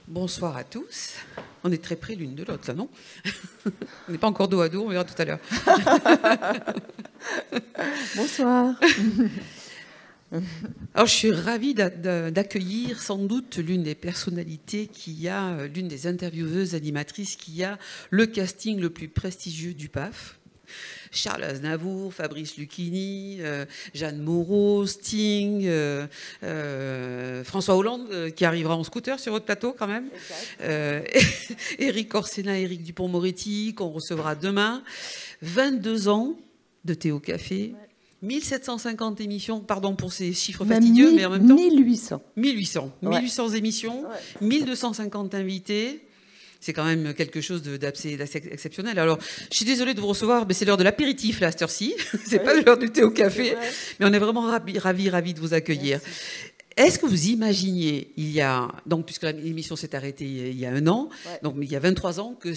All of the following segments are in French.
Bonsoir à tous. On est très près l'une de l'autre, là, non? On n'est pas encore dos à dos, on verra tout à l'heure. Bonsoir. Alors, je suis ravie d'accueillir sans doute l'une des personnalités l'une des intervieweuses animatrices qui a le casting le plus prestigieux du PAF. Charles Aznavour, Fabrice Lucchini, Jeanne Moreau, Sting, François Hollande, qui arrivera en scooter sur votre plateau quand même. Éric Orsena, Éric Dupond-Moretti, qu'on recevra demain. 22 ans de Thé au Café. Ouais. 1750 émissions, pardon pour ces chiffres fatidieux, mais en même temps... 1800. 1800 émissions, ouais. 1250 invités. C'est quand même quelque chose d'assez exceptionnel. Alors, je suis désolée de vous recevoir, mais c'est l'heure de l'apéritif, là, à cette heure-ci. C'est pas l'heure du thé au café. Mais on est vraiment ravis de vous accueillir. Merci. Est-ce que vous imaginiez, donc, puisque l'émission s'est arrêtée il y a 1 an, ouais. Donc il y a 23 ans, que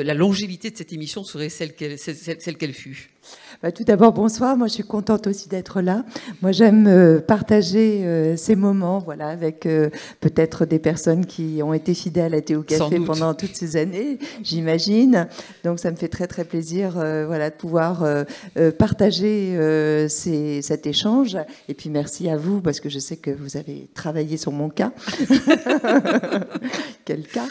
la longévité de cette émission serait celle qu'elle fut? Tout d'abord, bonsoir. Moi, je suis contente aussi d'être là. Moi, j'aime partager ces moments, voilà, avec peut-être des personnes qui ont été fidèles à Thé au Café pendant toutes ces années, j'imagine. Donc, ça me fait très, très plaisir, voilà, de pouvoir partager cet échange. Et puis, merci à vous, parce que je sais que vous avez travaillé sur mon cas. Quel cas.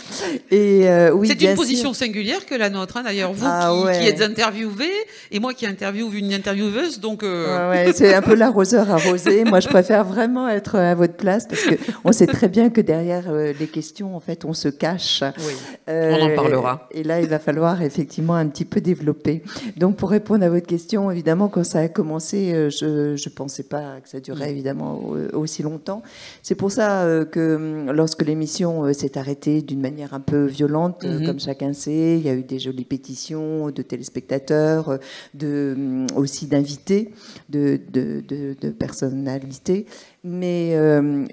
Et oui, c'est une position singulière que la nôtre, hein, d'ailleurs. Vous qui êtes interviewé et moi qui interviewe une intervieweuse, donc... Ouais, c'est un peu l'arroseur arrosé. Moi, je préfère vraiment être à votre place parce qu'on sait très bien que derrière les questions, en fait, on se cache. Oui, on en parlera. Et là, il va falloir effectivement un petit peu développer. Donc, pour répondre à votre question, évidemment, quand ça a commencé, je ne pensais pas que ça durait évidemment aussi longtemps. C'est pour ça que lorsque l'émission s'est arrêtée d'une manière un peu violente, comme chacun sait, il y a eu des jolies pétitions de téléspectateurs, aussi d'invités, de personnalités. Mais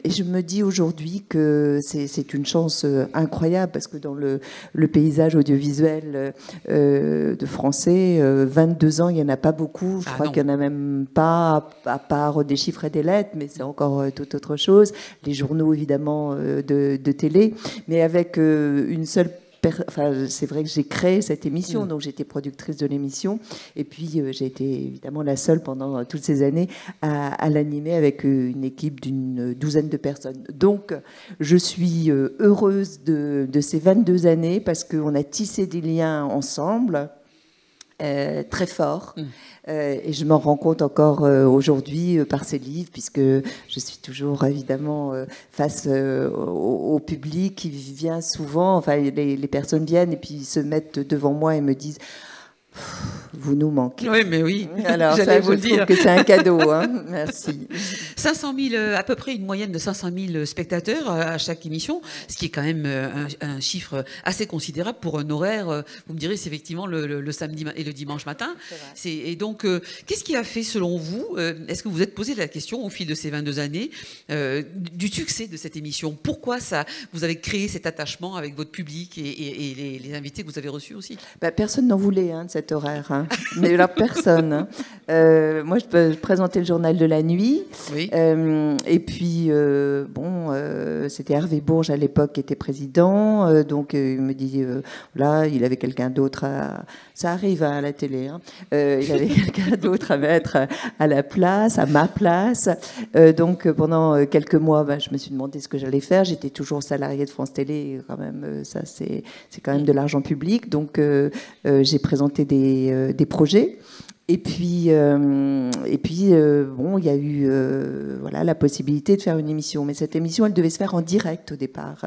et je me dis aujourd'hui que c'est une chance incroyable parce que dans le paysage audiovisuel de français, 22 ans, il n'y en a pas beaucoup. Je crois qu'il n'y en a même pas, à part des chiffres et des lettres, mais c'est encore toute autre chose. Les journaux, évidemment, de télé, mais avec une seule c'est vrai que j'ai créé cette émission, donc j'étais productrice de l'émission, et puis j'ai été évidemment la seule pendant toutes ces années à l'animer avec une équipe d'une douzaine de personnes. Donc je suis heureuse de ces 22 années parce qu'on a tissé des liens ensemble très forts. Et je m'en rends compte encore aujourd'hui par ces livres, puisque je suis toujours évidemment face au public qui vient souvent, enfin les personnes viennent et puis se mettent devant moi et me disent vous nous manquez. Oui, mais oui. Alors, ça, je trouve que c'est un cadeau. Hein. Merci. 500 000, à peu près une moyenne de 500 000 spectateurs à chaque émission, ce qui est quand même un chiffre assez considérable pour un horaire. Vous me direz, c'est effectivement le samedi et le dimanche matin. Et donc, qu'est-ce qui a fait, selon vous, est-ce que vous vous êtes posé la question au fil de ces 22 années du succès de cette émission? Pourquoi vous avez créé cet attachement avec votre public et les invités que vous avez reçus aussi? Personne n'en voulait de cet horaire. Hein. Mais alors, personne. Hein. Moi, je présentais le journal de la nuit. Oui. Et puis, c'était Hervé Bourges à l'époque qui était président. Donc, il me dit, là, il avait quelqu'un d'autre Ça arrive à la télé. Hein. Il avait quelqu'un d'autre à mettre à la place, à ma place. Donc, pendant quelques mois, je me suis demandé ce que j'allais faire. J'étais toujours salariée de France Télé. Quand même, ça, c'est quand même de l'argent public. Donc, j'ai présenté des projets. Et puis, il y a eu la possibilité de faire une émission. Mais cette émission, elle devait se faire en direct au départ.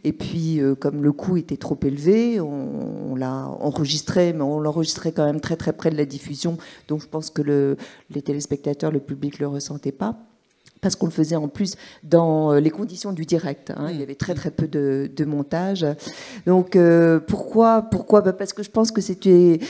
Et puis, comme le coût était trop élevé, on l'a enregistré, mais on l'enregistrait quand même très très près de la diffusion. Donc, je pense que les téléspectateurs, le public, le ressentaient pas. Parce qu'on le faisait en plus dans les conditions du direct. Hein. Il y avait très très peu de montage. Donc pourquoi parce que je pense que j'ai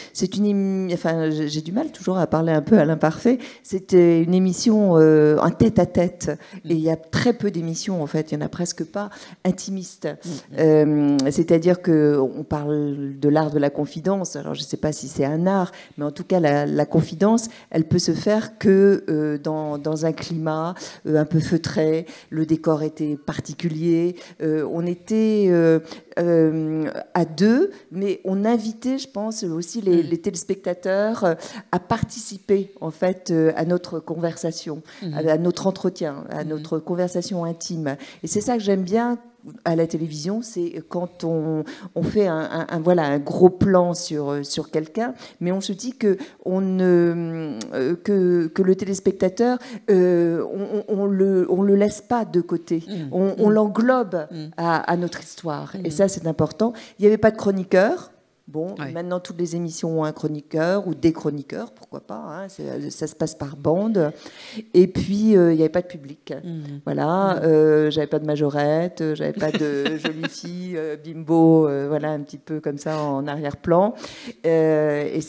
du mal toujours à parler un peu à l'imparfait. C'était une émission en tête-à-tête. Et il y a très peu d'émissions, en fait. Il n'y en a presque pas intimistes. C'est-à-dire qu'on parle de l'art de la confidence. Alors, je ne sais pas si c'est un art, mais en tout cas, la confidence, elle peut se faire que dans un climat un peu feutré, le décor était particulier, on était à deux, mais on invitait, je pense, aussi les téléspectateurs à participer en fait à notre conversation, à notre entretien, à notre conversation intime. Et c'est ça que j'aime bien à la télévision, c'est quand on fait voilà, un gros plan sur quelqu'un, mais on se dit que, que le téléspectateur, on le laisse pas de côté, on l'englobe à notre histoire. Et ça, c'est important. Il n'y avait pas de chroniqueur. Bon, maintenant, toutes les émissions ont un chroniqueur ou des chroniqueurs, pourquoi pas, hein, ça se passe par bande. Et puis, il n'y avait pas de public. Voilà, j'avais pas de majorette, j'avais pas de jolie fille, bimbo, voilà, un petit peu comme ça en arrière-plan. Et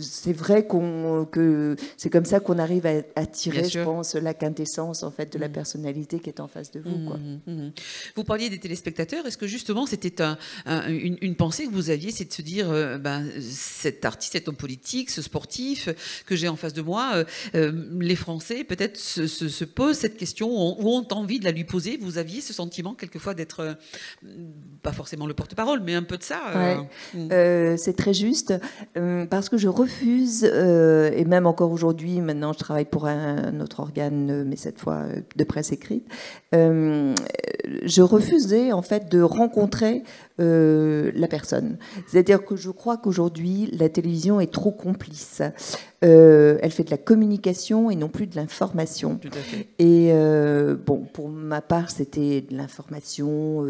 c'est vrai que c'est comme ça qu'on arrive à tirer, je pense, la quintessence, en fait, de la personnalité qui est en face de vous, quoi. Vous parliez des téléspectateurs. Est-ce que, justement, c'était une pensée que vous aviez, c'est de se dire cet artiste, cet homme politique, ce sportif que j'ai en face de moi, les Français peut-être se posent cette question ou ont envie de la lui poser. Vous aviez ce sentiment quelquefois d'être, pas forcément le porte-parole, mais un peu de ça c'est très juste, parce que je refuse, et même encore aujourd'hui, maintenant je travaille pour un autre organe, mais cette fois de presse écrite, je refusais en fait de rencontrer la personne. C'est-à-dire que je crois qu'aujourd'hui, la télévision est trop complice. Elle fait de la communication et non plus de l'information. Tout à fait. Et bon, pour ma part, c'était de l'information,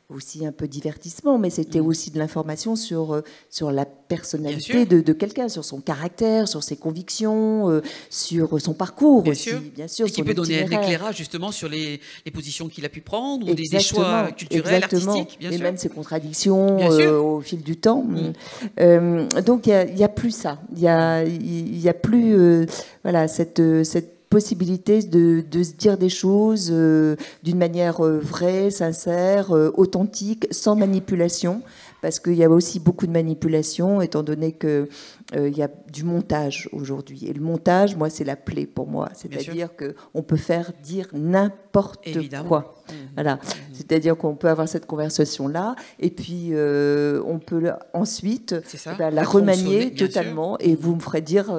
aussi un peu divertissement, mais c'était aussi de l'information sur la personnalité de quelqu'un, sur son caractère, sur ses convictions, sur son parcours aussi, bien sûr. Et qui peut donner un éclairage justement sur les positions qu'il a pu prendre ou des choix culturels, artistiques, bien sûr. Et même ses contradictions au fil du temps. Donc il n'y a plus ça. Il n'y a plus voilà, cette possibilité de se dire des choses d'une manière vraie, sincère, authentique, sans manipulation, parce qu'il y a aussi beaucoup de manipulation, étant donné qu'il y a du montage aujourd'hui. Et le montage, moi, c'est la plaie pour moi. C'est-à-dire qu'on peut faire dire n'importe quoi. Voilà. C'est-à-dire qu'on peut avoir cette conversation-là, et puis on peut ensuite la remanier totalement, et vous me ferez dire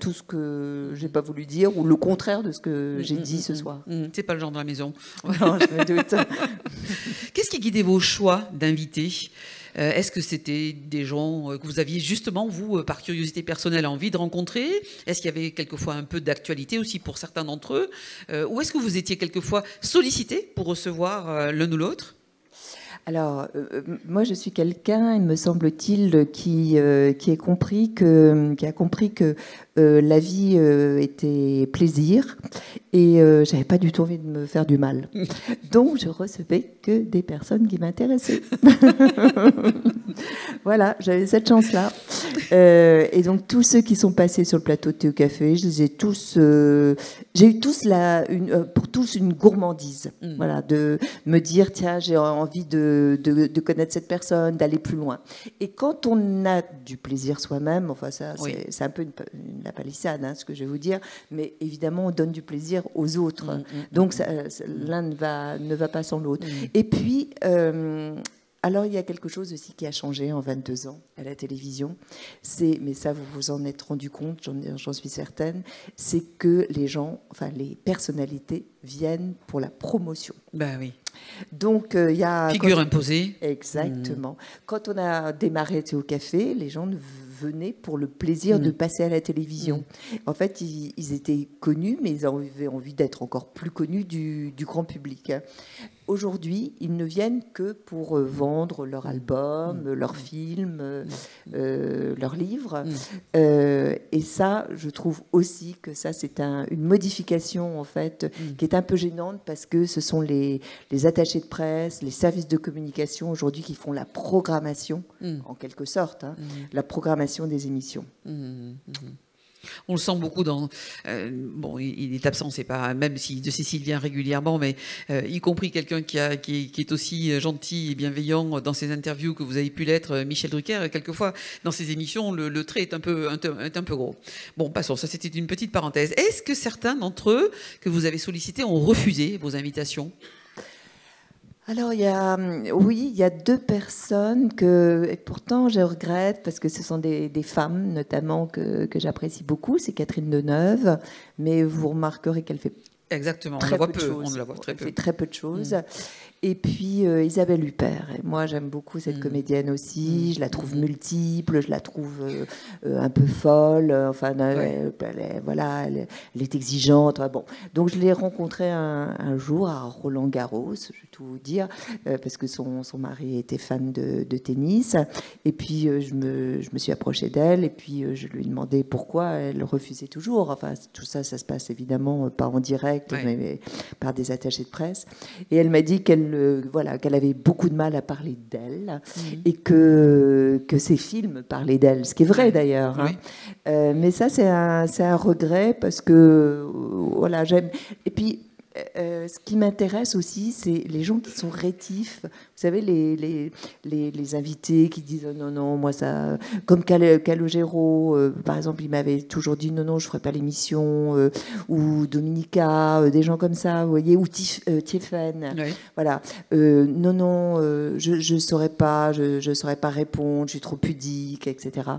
tout ce que j'ai pas voulu dire, ou le contraire de ce que j'ai dit ce soir. C'est pas le genre de la maison. Non, je me doute. Qu'est-ce qui guidait vos choix d'invités ? Est-ce que c'était des gens que vous aviez justement, vous, par curiosité personnelle, envie de rencontrer ? Est-ce qu'il y avait quelquefois un peu d'actualité aussi pour certains d'entre eux ? Ou est-ce que vous étiez quelquefois sollicité pour recevoir l'un ou l'autre ? Alors, moi, je suis quelqu'un, il me semble-t-il, qui a compris que la vie était plaisir, et j'avais pas du tout envie de me faire du mal. Donc, je recevais que des personnes qui m'intéressaient. Voilà, j'avais cette chance-là. Et donc, tous ceux qui sont passés sur le plateau de Thé au Café, je les ai tous... j'ai eu tous pour tous une gourmandise. Voilà, de me dire, tiens, j'ai envie de connaître cette personne, d'aller plus loin. Et quand on a du plaisir soi-même, enfin ça, c'est un peu la palissade, hein, ce que je vais vous dire, mais évidemment, on donne du plaisir aux autres. Donc, l'un ne va pas sans l'autre. Et puis... alors, il y a quelque chose aussi qui a changé en 22 ans à la télévision. Mais ça, vous vous en êtes rendu compte, j'en suis certaine, c'est que les personnalités viennent pour la promotion. Ben oui. Donc, il y a... Figure imposée. Exactement. Quand on a démarré Thé au Café, les gens venaient pour le plaisir de passer à la télévision. En fait, ils étaient connus, mais ils avaient envie d'être encore plus connus du grand public. Aujourd'hui, ils ne viennent que pour vendre leur album, leur film, leur livre. Et ça, je trouve aussi que ça, c'est une modification, en fait, qui est un peu gênante, parce que ce sont les attachés de presse, les services de communication aujourd'hui qui font la programmation, en quelque sorte, la programmation des émissions. On le sent beaucoup dans... bon, il est absent, c'est pas... Même si de Cécile vient régulièrement, mais y compris quelqu'un qui est aussi gentil et bienveillant dans ses interviews que vous avez pu l'être, Michel Drucker, quelquefois, dans ses émissions, le trait est un peu gros. Bon, passons, ça c'était une petite parenthèse. Est-ce que certains d'entre eux que vous avez sollicités ont refusé vos invitations ? Alors, il y a 2 personnes et pourtant je regrette parce que ce sont des femmes notamment que j'apprécie beaucoup. C'est Catherine Deneuve, mais vous remarquerez qu'elle fait exactement, très on la voit peu de peu, choses. on la voit très peu. Elle fait très peu de choses. Et puis Isabelle Huppert. Et moi, j'aime beaucoup cette comédienne aussi. Je la trouve multiple, je la trouve un peu folle. Enfin, elle est exigeante. Bon. Donc, je l'ai rencontrée un jour à Roland-Garros, je vais tout vous dire, parce que son mari était fan de tennis. Et puis, je me suis approchée d'elle et puis je lui ai demandé pourquoi elle refusait toujours. Enfin, tout ça, ça se passe évidemment pas en direct, mais par des attachés de presse. Et elle m'a dit qu'elle avait beaucoup de mal à parler d'elle et que ses films parlaient d'elle, ce qui est vrai d'ailleurs. Oui. Mais ça, c'est un regret parce que voilà, j'aime. Et puis, ce qui m'intéresse aussi, c'est les gens qui sont rétifs. Vous savez, les invités qui disent non, non, moi ça. Comme Calogero, par exemple, il m'avait toujours dit non, non, je ne ferai pas l'émission. Ou Dominica, des gens comme ça, vous voyez, ou Tiefen. Oui. Voilà. Non, non, je ne saurais pas, je saurais pas répondre, je suis trop pudique, etc.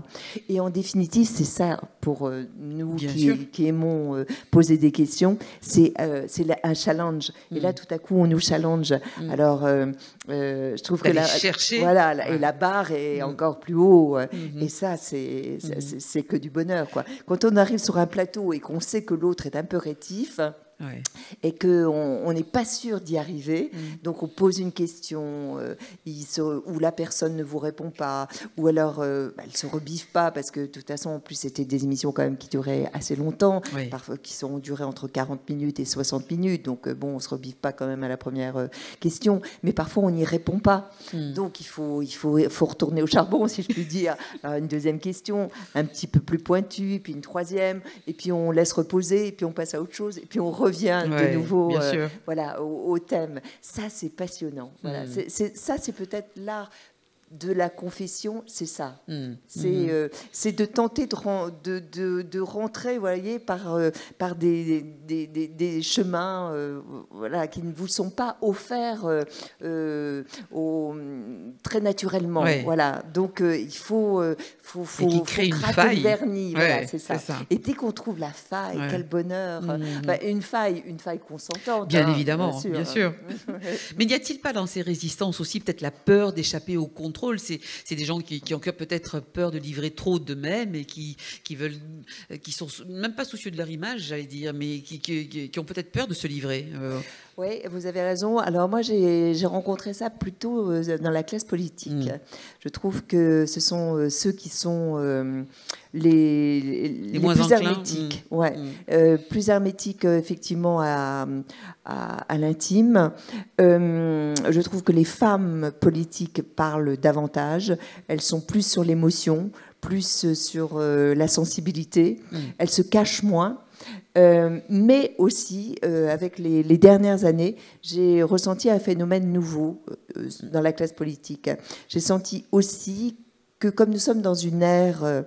Et en définitive, c'est ça pour nous qui aimons poser des questions, c'est un challenge. Et là, tout à coup, on nous challenge. Alors, je trouve que la barre est encore plus haut. Et ça, c'est que du bonheur, quoi. Quand on arrive sur un plateau et qu'on sait que l'autre est un peu rétif, et qu'on n'est pas sûr d'y arriver, donc on pose une question où la personne ne vous répond pas, ou alors elle ne se rebiffe pas, parce que de toute façon, en plus, c'était des émissions quand même qui duraient assez longtemps, parfois qui sont durées entre 40 minutes et 60 minutes, donc bon, on ne se rebiffe pas quand même à la première question, mais parfois on n'y répond pas. Donc il faut retourner au charbon, si je puis dire. Alors, une deuxième question, un petit peu plus pointue, puis une troisième, et puis on laisse reposer, et puis on passe à autre chose, et puis on revient de nouveau au thème. Ça, c'est passionnant. Voilà. Ça, c'est peut-être l'art de la confession, c'est ça. C'est de tenter de rentrer, vous voyez, par des chemins qui ne vous sont pas offerts très naturellement. Voilà. Donc, il faut créer une faille. Le vernis. Voilà, c'est ça. Et dès qu'on trouve la faille, quel bonheur. Une faille consentante. Bien évidemment, bien sûr. Mais n'y a-t-il pas dans ces résistances aussi peut-être la peur d'échapper au contrôle? C'est des gens qui ont peut-être peur de livrer trop d'eux-mêmes et qui sont même pas soucieux de leur image, j'allais dire, mais qui ont peut-être peur de se livrer. Oui, vous avez raison. Alors moi, j'ai rencontré ça plutôt dans la classe politique. Je trouve que ce sont ceux qui sont les plus hermétiques. Plus hermétiques, effectivement, à l'intime. Je trouve que les femmes politiques parlent davantage. Elles sont plus sur l'émotion, plus sur la sensibilité. Elles se cachent moins. Mais aussi, avec les dernières années, j'ai ressenti un phénomène nouveau dans la classe politique. J'ai senti aussi que comme nous sommes dans une ère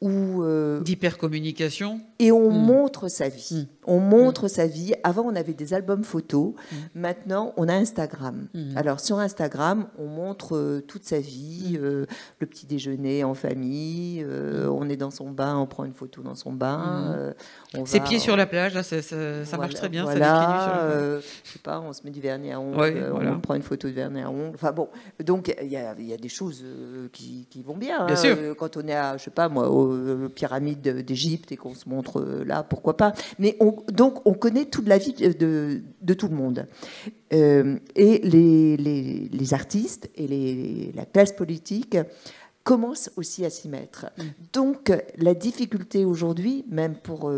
où... d'hypercommunication. Et on montre sa vie. On montre sa vie. Avant, on avait des albums photos. Maintenant, on a Instagram. Alors, sur Instagram, on montre toute sa vie. Le petit déjeuner en famille. On est dans son bain, on prend une photo dans son bain. Ses pieds sur la plage, là, ça marche très bien. Voilà, ça, les pieds nus sur la plage. Je sais pas, on se met du vernis à ongles. On prend une photo de vernis à ongles. Enfin bon, donc il y a des choses qui vont bien. Bien sûr. Quand on est à, je sais pas moi, aux pyramides d'Égypte et qu'on se montre là, pourquoi pas. Mais donc on connaît toute la vie de tout le monde. Et les artistes et la classe politique commencent aussi à s'y mettre. Donc la difficulté aujourd'hui, même pour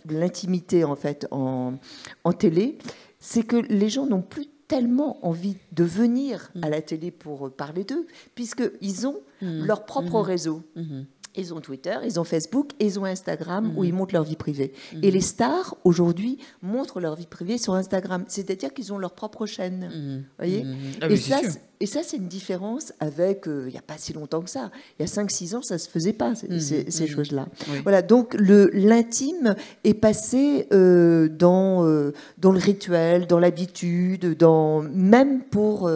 l'intimité en fait en télé, c'est que les gens n'ont plus tellement envie de venir à la télé pour parler d'eux, puisqu'ils ont leur propre réseau. Ils ont Twitter, ils ont Facebook, et ils ont Instagram où ils montrent leur vie privée. Et les stars, aujourd'hui, montrent leur vie privée sur Instagram. C'est-à-dire qu'ils ont leur propre chaîne. Voyez Ah oui, et ça, c'est une différence avec, il n'y a pas si longtemps que ça. Il y a 5-6 ans, ça ne se faisait pas, ces choses-là. Oui. Voilà, donc l'intime est passé dans le rituel, dans l'habitude, même pour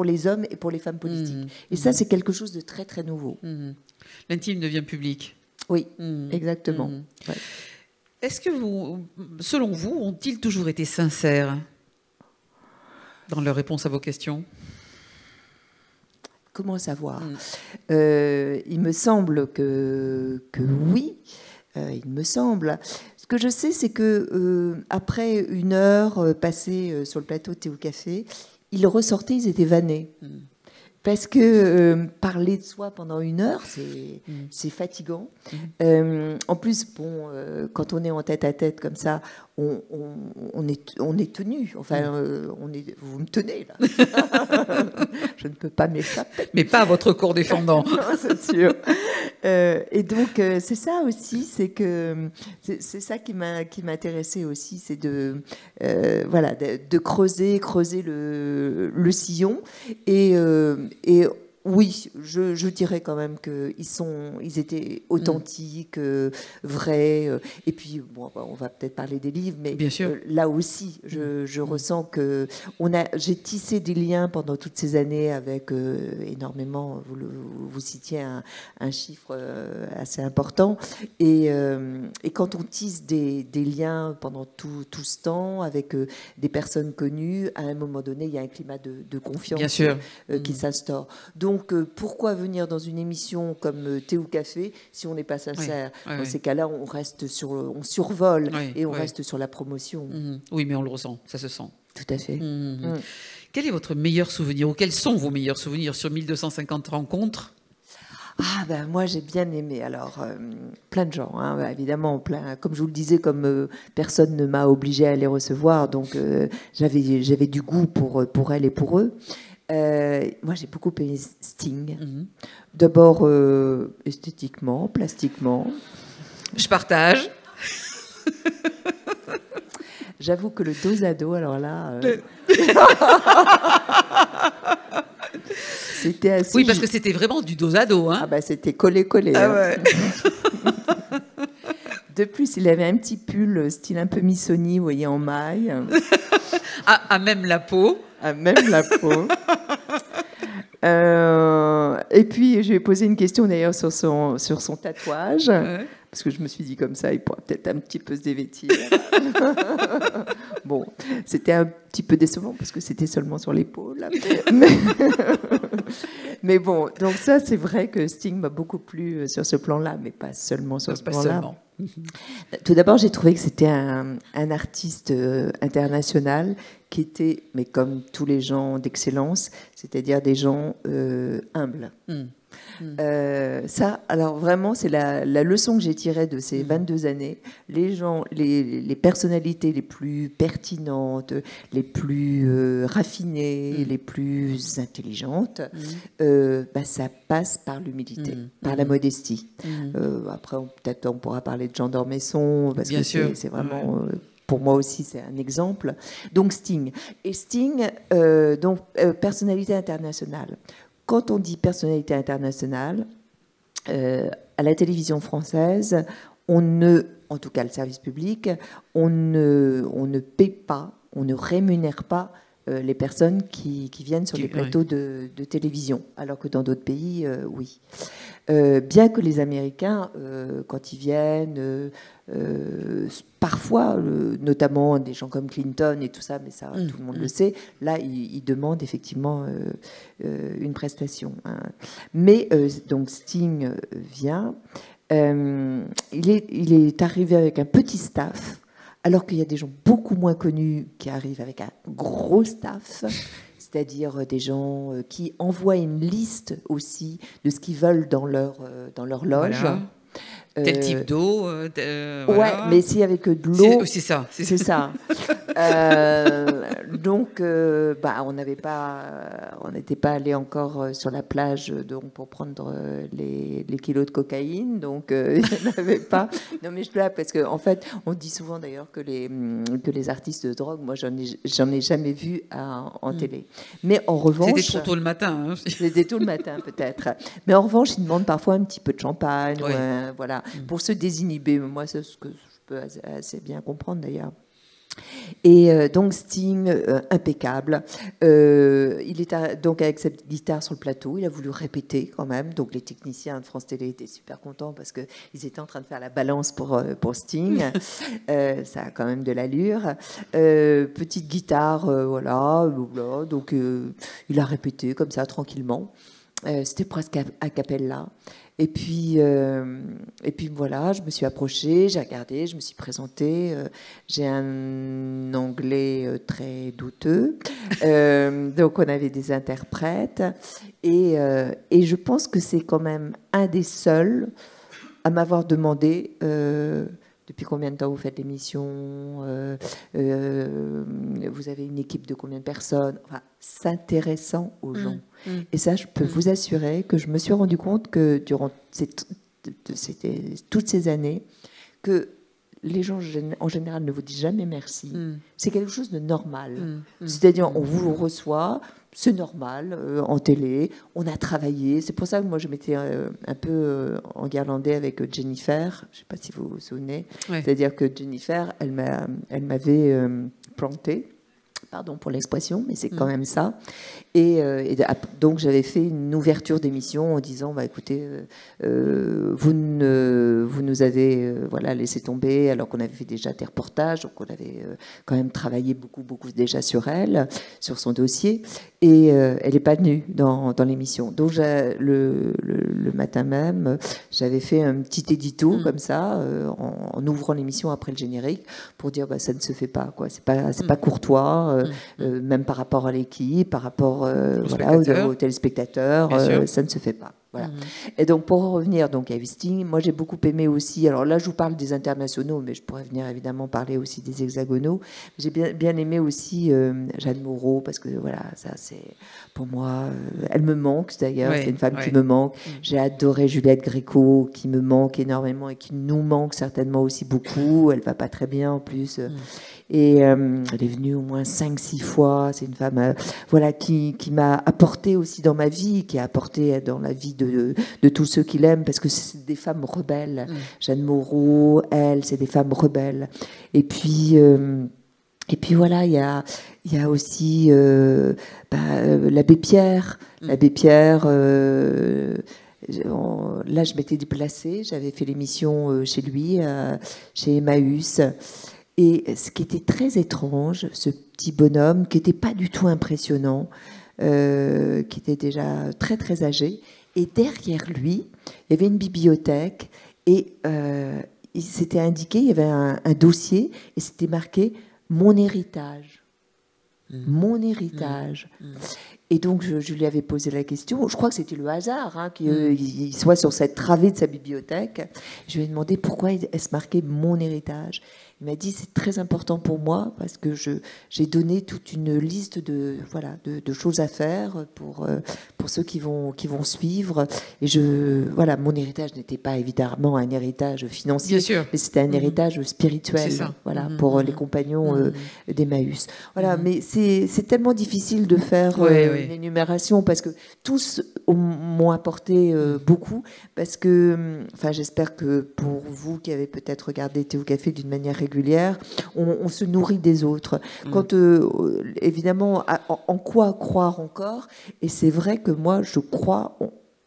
les hommes et pour les femmes politiques. Et ça, c'est quelque chose de très, très nouveau. L'intime devient public. Oui, exactement. Ouais. Est-ce que selon vous, ont-ils toujours été sincères dans leur réponse à vos questions? Comment savoir? Il me semble que oui. Il me semble. Ce que je sais, c'est que après 1 heure passée sur le plateau de Thé au Café, ils ressortaient, ils étaient vannés. Parce que parler de soi pendant 1 heure, c'est fatigant. En plus, bon, quand on est en tête-à-tête comme ça, on est tenu. Enfin, vous me tenez, là. Je ne peux pas m'échapper. Mais pas à votre corps défendant. Non, c'est sûr. Et donc, c'est ça aussi, c'est ça qui m'intéressait aussi, c'est de creuser le sillon. Et oui, je dirais quand même qu'ils étaient authentiques, vrais. Et puis, bon, on va peut-être parler des livres, mais bien sûr. Là aussi, je ressens que j'ai tissé des liens pendant toutes ces années avec énormément. Vous citiez un chiffre assez important. Et quand on tisse des liens pendant tout ce temps avec des personnes connues, à un moment donné, il y a un climat de confiance qui s'instaure. Donc, pourquoi venir dans une émission comme Thé ou Café si on n'est pas sincère? Dans ces cas-là, on survole et on reste sur la promotion. Oui, mais on le ressent, ça se sent. Tout à fait. Quel est votre meilleur souvenir, ou quels sont vos meilleurs souvenirs sur 1250 rencontres? Moi, j'ai bien aimé. Alors, plein de gens, hein, évidemment, plein. Comme je vous le disais, comme personne ne m'a obligée à les recevoir, donc j'avais du goût pour elles et pour eux. Moi, j'ai beaucoup aimé Sting. D'abord, esthétiquement, plastiquement. Je partage. J'avoue que le dos à dos, alors là... C'était assez... Oui, parce que c'était vraiment du dos à dos. Hein. C'était collé-collé. Ah ouais. De plus, il avait un petit pull style un peu Missoni, vous voyez, en maille. À même la peau. À même la peau. Et puis, je lui ai posé une question d'ailleurs sur son tatouage. Ouais. Parce que je me suis dit comme ça, il pourrait peut-être un petit peu se dévêtir. Bon, c'était un petit peu décevant parce que c'était seulement sur l'épaule. Mais bon, donc ça, c'est vrai que Sting m'a beaucoup plu sur ce plan-là, mais pas seulement sur ce plan-là. Tout d'abord, j'ai trouvé que c'était un artiste international qui était, mais comme tous les gens d'excellence, c'est-à-dire des gens humbles. Ça, alors vraiment, c'est la leçon que j'ai tirée de ces 22 années. Les gens, les personnalités les plus pertinentes, les plus raffinées, les plus intelligentes, ça passe par l'humilité, par la modestie. Après, peut-être on pourra parler de Jean d'Ormesson, parce que c'est vraiment... Pour moi aussi, c'est un exemple. Donc Sting. Et Sting, personnalité internationale. Quand on dit personnalité internationale, à la télévision française, en tout cas le service public, on ne paie pas, on ne rémunère pas les personnes qui viennent sur les plateaux de télévision, alors que dans d'autres pays, oui. Bien que les Américains, quand ils viennent, parfois, notamment des gens comme Clinton et tout ça, mais ça, tout le monde le sait, là, ils demandent effectivement une prestation. Hein. Mais donc Sting vient, il est arrivé avec un petit staff, alors qu'il y a des gens beaucoup moins connus qui arrivent avec un gros staff, c'est-à-dire des gens qui envoient une liste aussi de ce qu'ils veulent dans leur loge. Voilà. Tel type d'eau, Ouais, voilà. mais s'il y avait que de l'eau, C'est ça. c'est ça. Donc, on n'avait pas, on n'était pas allé encore sur la plage donc pour prendre les kilos de cocaïne, donc il n'y en avait pas. Non, mais je blague parce que en fait, on dit souvent d'ailleurs que les artistes de drogue, moi j'en ai jamais vu en télé. Mais en revanche, c'était trop tôt le matin. Hein. C'était tôt le matin peut-être. Mais en revanche, ils demandent parfois un petit peu de champagne, Oui. voilà, pour se désinhiber. Moi, c'est ce que je peux assez bien comprendre d'ailleurs. Et donc Sting, impeccable. Il est donc avec cette guitare sur le plateau. Il a voulu répéter quand même. Donc les techniciens de France Télé étaient super contents parce qu'ils étaient en train de faire la balance pour Sting. Ça a quand même de l'allure. Petite guitare, voilà. Donc il a répété comme ça tranquillement. C'était presque a cappella. Et puis voilà, je me suis approchée, j'ai regardé, je me suis présentée. J'ai un anglais très douteux, donc on avait des interprètes. Et je pense que c'est quand même un des seuls à m'avoir demandé depuis combien de temps vous faites l'émission, vous avez une équipe de combien de personnes, enfin, s'intéressant aux gens. Et ça, je peux vous assurer que je me suis rendu compte que durant toutes ces années, que les gens en général ne vous disent jamais merci. C'est quelque chose de normal. C'est-à-dire, on vous reçoit, c'est normal, en télé, on a travaillé. C'est pour ça que moi, je m'étais un peu enguirlandée avec Jennifer. Je ne sais pas si vous vous souvenez. Ouais. C'est-à-dire que Jennifer, elle m'avait planté. Pardon pour l'expression, mais c'est quand même ça. Et donc j'avais fait une ouverture d'émission en disant écoutez, vous nous avez voilà, laissé tomber alors qu'on avait fait déjà des reportages, donc on avait quand même travaillé beaucoup déjà sur elle, sur son dossier, et elle n'est pas venue dans l'émission. Donc le matin même, j'avais fait un petit édito comme ça, en ouvrant l'émission après le générique, pour dire ça ne se fait pas, quoi. C'est pas courtois. Même par rapport à l'équipe, par rapport aux téléspectateurs, ça ne se fait pas. Voilà. Et donc pour en revenir donc à Sting, moi j'ai beaucoup aimé aussi. Alors là je vous parle des internationaux, mais je pourrais venir évidemment parler aussi des hexagonaux. J'ai bien aimé aussi Jeanne Moreau, parce que voilà, ça c'est pour moi, elle me manque d'ailleurs. C'est une femme qui me manque. J'ai adoré Juliette Gréco, qui me manque énormément et qui nous manque certainement aussi beaucoup. Elle va pas très bien en plus. Et elle est venue au moins 5-6 fois. C'est une femme voilà, qui m'a apporté aussi dans ma vie, qui a apporté dans la vie de tous ceux qui l'aiment, parce que c'est des femmes rebelles. Jeanne Moreau, elle, c'est des femmes rebelles. Et puis voilà, il y a aussi l'abbé Pierre. L'abbé Pierre... là, je m'étais déplacée. J'avais fait l'émission chez lui, chez Emmaüs. Et ce qui était très étrange, ce petit bonhomme, qui n'était pas du tout impressionnant, qui était déjà très, très âgé, et derrière lui, il y avait une bibliothèque, et il s'était indiqué, il y avait un dossier, et c'était marqué « Mon héritage ». Mon héritage. Et donc, je lui avais posé la question. Je crois que c'était le hasard qu'il soit sur cette travée de sa bibliothèque. Je lui ai demandé pourquoi est-ce marqué « Mon héritage ». Il m'a dit c'est très important pour moi parce que j'ai donné toute une liste de choses à faire pour ceux qui vont suivre. Et voilà, mon héritage n'était pas évidemment un héritage financier, bien sûr, mais c'était un héritage spirituel. Voilà, pour les compagnons d'Emmaüs. Voilà, mais c'est tellement difficile de faire une énumération parce que tous m'ont apporté beaucoup. Parce que, enfin, j'espère que pour vous qui avez peut-être regardé Théo Café d'une manière régulière, on se nourrit des autres. Quand, évidemment, en quoi croire encore? Et c'est vrai que moi, je crois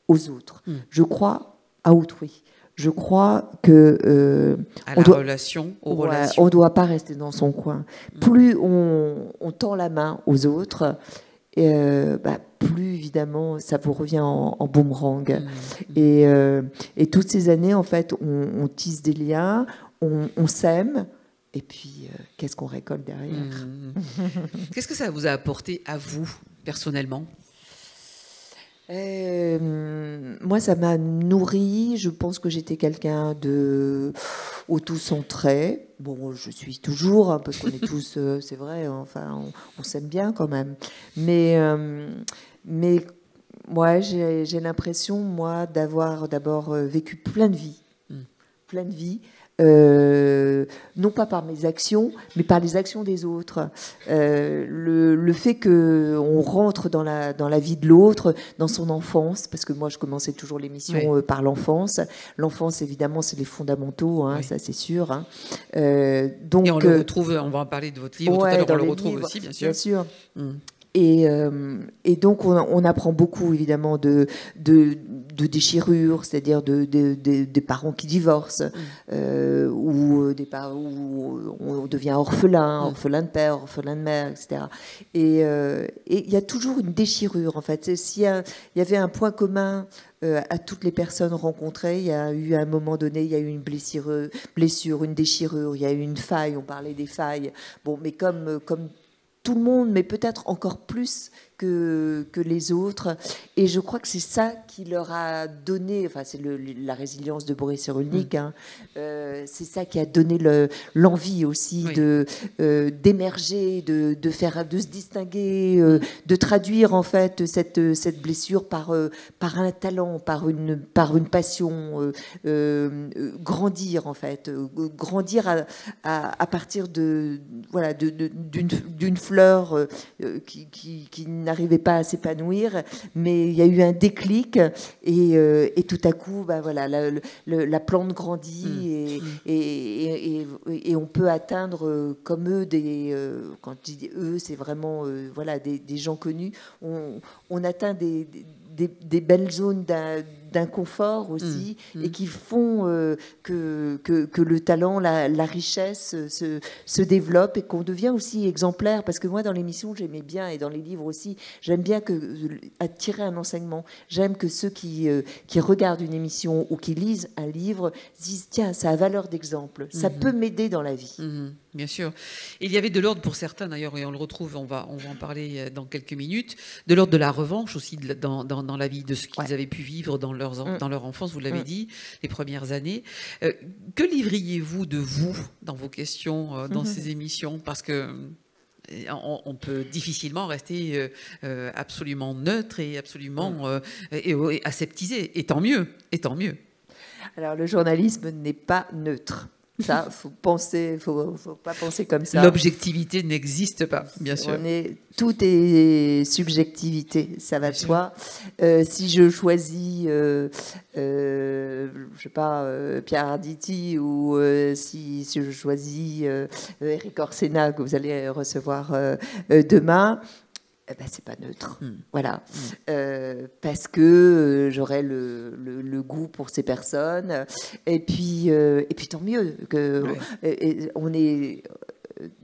aux autres. Je crois à autrui. Je crois que à la relation, aux relations. On ne doit pas rester dans son coin. Plus on tend la main aux autres, plus évidemment ça vous revient en boomerang. Et toutes ces années, en fait, on tisse des liens, on s'aime. Et puis, qu'est-ce qu'on récolte derrière? Qu'est-ce que ça vous a apporté à vous, personnellement? Moi, ça m'a nourri. Je pense que j'étais quelqu'un de auto-centré. Bon, je suis toujours, hein, parce qu'on est tous, c'est vrai, enfin, on s'aime bien quand même. Mais ouais, j'ai l'impression, moi, d'avoir d'abord vécu plein de vies. Plein de vies. Non pas par mes actions, mais par les actions des autres. Le fait qu'on rentre dans la vie de l'autre, dans son enfance, parce que moi je commençais toujours l'émission par l'enfance. L'enfance, évidemment, c'est les fondamentaux, hein, ça c'est sûr. Hein. Donc, et on le retrouve, on va en parler de votre livre tout à l'heure, on le retrouve livres, aussi, bien sûr. Bien sûr. Et donc on apprend beaucoup évidemment de déchirures, c'est-à-dire des parents qui divorcent, ou où on devient orphelin de père, orphelin de mère, etc. Et il y a toujours une déchirure en fait. S'il y avait un point commun à toutes les personnes rencontrées, il y a eu à un moment donné, il y a eu une blessure, une déchirure, il y a eu une faille. On parlait des failles. Bon, mais comme tout le monde, mais peut-être encore plus que les autres. Et je crois que c'est ça qui leur a donné, enfin c'est la résilience de Boris Cyrulnik, hein, c'est ça qui a donné l'envie aussi d'émerger, de se distinguer, de traduire en fait cette blessure par un talent, par une passion, grandir en fait, grandir à partir d'une fleur qui n'arrivait pas à s'épanouir, mais il y a eu un déclic et tout à coup, bah voilà, la plante grandit et on peut atteindre comme eux quand je dis eux, c'est vraiment voilà des gens connus. On atteint des belles zones d'inconfort aussi et qui font que le talent, la richesse se développe et qu'on devient aussi exemplaire. Parce que moi, dans l'émission, j'aimais bien, et dans les livres aussi, j'aime bien attirer un enseignement. J'aime que ceux qui regardent une émission ou qui lisent un livre disent, tiens, ça a valeur d'exemple, ça peut m'aider dans la vie. Bien sûr. Il y avait de l'ordre pour certains d'ailleurs, et on le retrouve, on va en parler dans quelques minutes, de l'ordre de la revanche aussi dans la vie, de ce qu'ils avaient pu vivre dans leur enfance, vous l'avez dit, les premières années. Que livriez-vous de vous dans vos questions, dans ces émissions? Parce que on peut difficilement rester absolument neutre et absolument et aseptisé, et tant mieux, et tant mieux. Alors le journalisme n'est pas neutre. Ça, faut pas penser comme ça. L'objectivité n'existe pas, bien sûr. Tout est subjectivité, ça va de soi. Si je choisis, je sais pas, Pierre Arditi ou si je choisis Éric Orsena que vous allez recevoir demain. Ben, c'est pas neutre, voilà, parce que j'aurai le goût pour ces personnes, et puis tant mieux que on est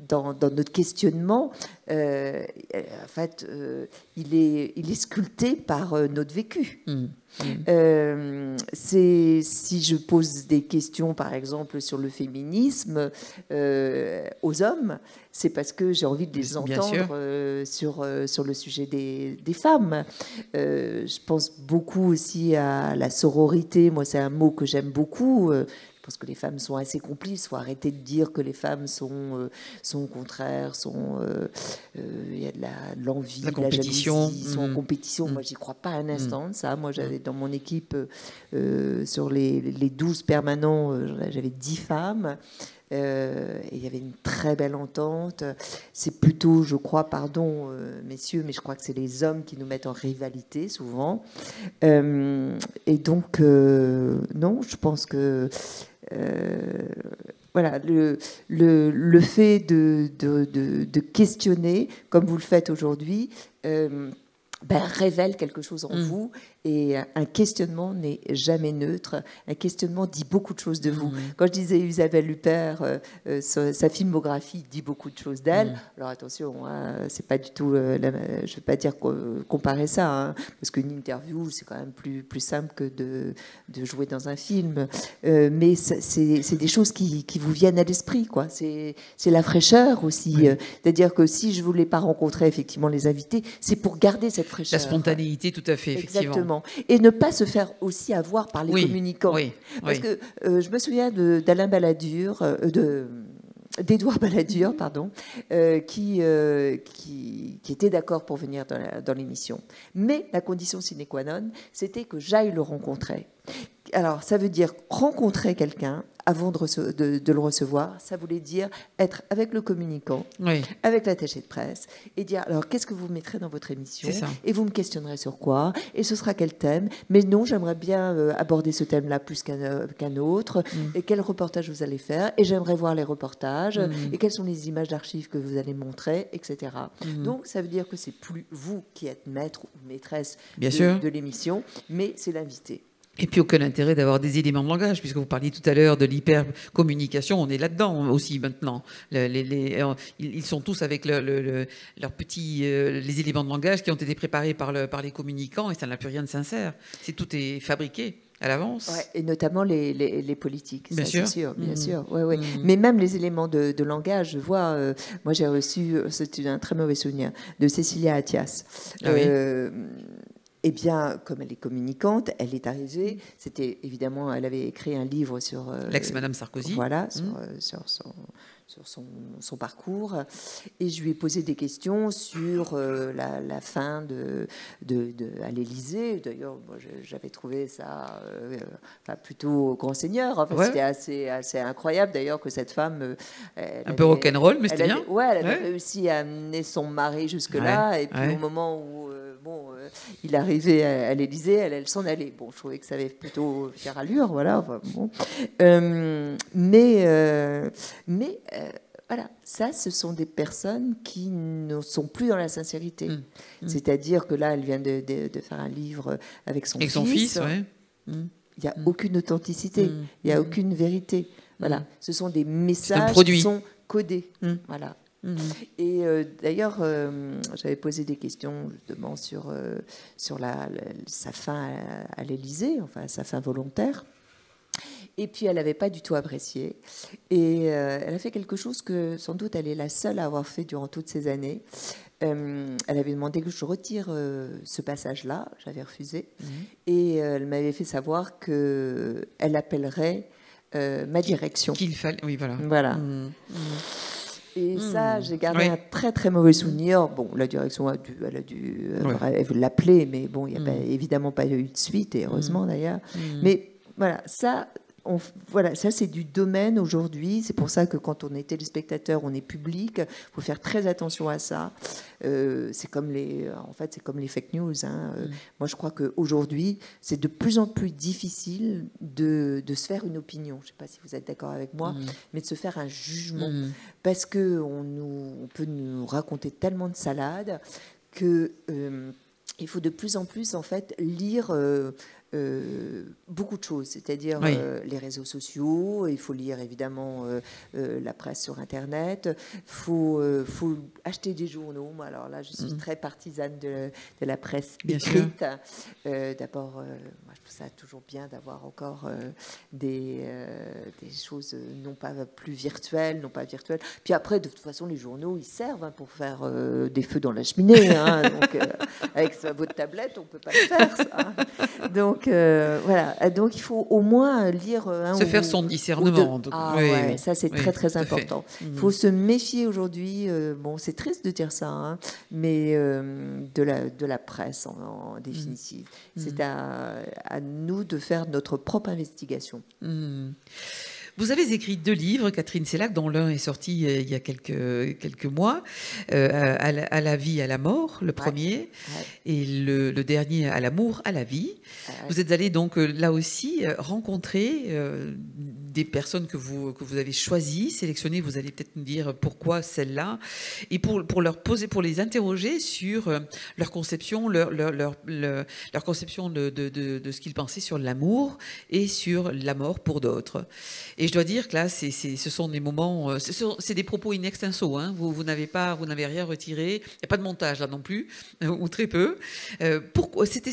dans notre questionnement. En fait, il est sculpté par notre vécu. Si je pose des questions, par exemple, sur le féminisme aux hommes, c'est parce que j'ai envie de les entendre sur le sujet des femmes. Je pense beaucoup aussi à la sororité. Moi, c'est un mot que j'aime beaucoup. Je pense que les femmes sont assez complices. Il faut arrêter de dire que les femmes sont au contraire, il y a de l'envie, de la jalousie, sont en compétition. Moi, j'y crois pas un instant de ça. Moi, j'avais dans mon équipe, sur les 12 permanents, j'avais 10 femmes. Et il y avait une très belle entente. C'est plutôt, je crois, pardon messieurs, mais je crois que c'est les hommes qui nous mettent en rivalité souvent. Et donc, non, je pense que voilà, le fait de questionner, comme vous le faites aujourd'hui, révèle quelque chose en vous Et un questionnement n'est jamais neutre. Un questionnement dit beaucoup de choses de vous. Quand je disais Isabelle Huppert, sa filmographie dit beaucoup de choses d'elle. Alors attention, hein, c'est pas du tout, je ne vais pas dire comparer ça, hein, parce qu'une interview, c'est quand même plus simple que de jouer dans un film. Mais c'est des choses qui vous viennent à l'esprit, quoi. C'est la fraîcheur aussi. Oui. C'est-à-dire que si je ne voulais pas rencontrer effectivement les invités, c'est pour garder cette fraîcheur. La spontanéité, tout à fait, effectivement. Exactement. Et ne pas se faire aussi avoir par les communicants. Oui. Parce que je me souviens d'Alain Balladur, d'Édouard Balladur, pardon, qui était d'accord pour venir dans l'émission. Mais la condition sine qua non, c'était que j'aille le rencontrer. Alors, ça veut dire rencontrer quelqu'un avant de le recevoir. Ça voulait dire être avec le communicant, avec l'attaché de presse, et dire, alors, qu'est-ce que vous mettrez dans votre émission? Et vous me questionnerez sur quoi? Et ce sera quel thème? Mais non, j'aimerais bien aborder ce thème-là plus qu'un autre. Et quel reportage vous allez faire? Et j'aimerais voir les reportages. Et quelles sont les images d'archives que vous allez montrer, etc. Donc, ça veut dire que c'est plus vous qui êtes maître ou maîtresse de l'émission, mais c'est l'invité. Et puis aucun intérêt d'avoir des éléments de langage, puisque vous parliez tout à l'heure de l'hypercommunication, on est là-dedans aussi maintenant. Ils sont tous avec leurs petits les éléments de langage qui ont été préparés par les communicants, et ça n'a plus rien de sincère. Tout est fabriqué à l'avance. Ouais, et notamment les politiques. Bien sûr. C'est sûr, bien sûr. Ouais, ouais. Mais même les éléments de langage, je vois, moi j'ai reçu, c'était un très mauvais souvenir, de Cécilia Attias. Ah oui. Eh bien, comme elle est communicante, elle est arrivée. C'était évidemment, elle avait écrit un livre sur l'ex-Madame Sarkozy. Voilà, sur son parcours. Et je lui ai posé des questions sur la fin à l'Élysée. D'ailleurs, moi, j'avais trouvé ça plutôt grand seigneur. Enfin, c'était assez incroyable d'ailleurs que cette femme. Un peu rock'n'roll, mais c'était bien. Elle avait réussi à amener son mari jusque-là. Et puis au moment où il arrivait à l'Élysée, elle s'en allait. Bon, je trouvais que ça avait plutôt fière allure, voilà. Enfin, bon. Voilà, ça, ce sont des personnes qui ne sont plus dans la sincérité. C'est-à-dire que là, elle vient de faire un livre avec son fils. Il n'y a aucune authenticité, il n'y a aucune vérité. Voilà, ce sont des messages qui sont codés. Voilà. Et d'ailleurs, j'avais posé des questions justement sur sa fin à l'Élysée, enfin sa fin volontaire. Et puis elle n'avait pas du tout apprécié. Et elle a fait quelque chose que sans doute elle est la seule à avoir fait durant toutes ces années. Elle avait demandé que je retire ce passage-là, j'avais refusé. Et elle m'avait fait savoir qu'elle appellerait ma direction. Qu'il fallait, oui, voilà. Voilà. Et ça, j'ai gardé un très très mauvais souvenir. Bon, la direction elle a dû l'appeler, mais bon, il n'y a évidemment pas eu de suite, et heureusement d'ailleurs. Mais voilà, ça c'est du domaine aujourd'hui. C'est pour ça que quand on est téléspectateur, on est public. Il faut faire très attention à ça. C'est comme les fake news. Hein. Moi, je crois qu'aujourd'hui, c'est de plus en plus difficile de se faire une opinion. Je ne sais pas si vous êtes d'accord avec moi, mais de se faire un jugement. Parce qu'on peut nous raconter tellement de salades que il faut de plus en plus, en fait, lire... beaucoup de choses, c'est-à-dire les réseaux sociaux, il faut lire évidemment la presse sur Internet, il faut acheter des journaux. Moi, alors là, je suis très partisane de la presse écrite. D'abord, moi, je trouve ça toujours bien d'avoir encore des choses non pas plus virtuelles, Puis après, de toute façon, les journaux, ils servent pour faire des feux dans la cheminée. Hein, donc, avec votre tablette, on ne peut pas le faire, ça. Donc, voilà. Donc, il faut au moins lire faire son discernement. En tout cas. Ça, c'est très, très important. Il faut se méfier aujourd'hui. Bon, c'est triste de dire ça, hein, mais de la presse en définitive. C'est à nous de faire notre propre investigation. Vous avez écrit 2 livres, Catherine Sellac, dont l'un est sorti il y a quelques mois, à la vie, à la mort, le premier, et le dernier, à l'amour, à la vie. Vous êtes allé donc là aussi rencontrer des personnes que vous avez choisies, sélectionnées. Vous allez peut-être nous dire pourquoi celle-là, et pour les interroger sur leur conception, leur conception de ce qu'ils pensaient sur l'amour et sur la mort pour d'autres. Et je dois dire que là, ce sont des moments, c'est des propos in extenso. Hein. Vous n'avez rien retiré. Il n'y a pas de montage là non plus, ou très peu. Pourquoi c'était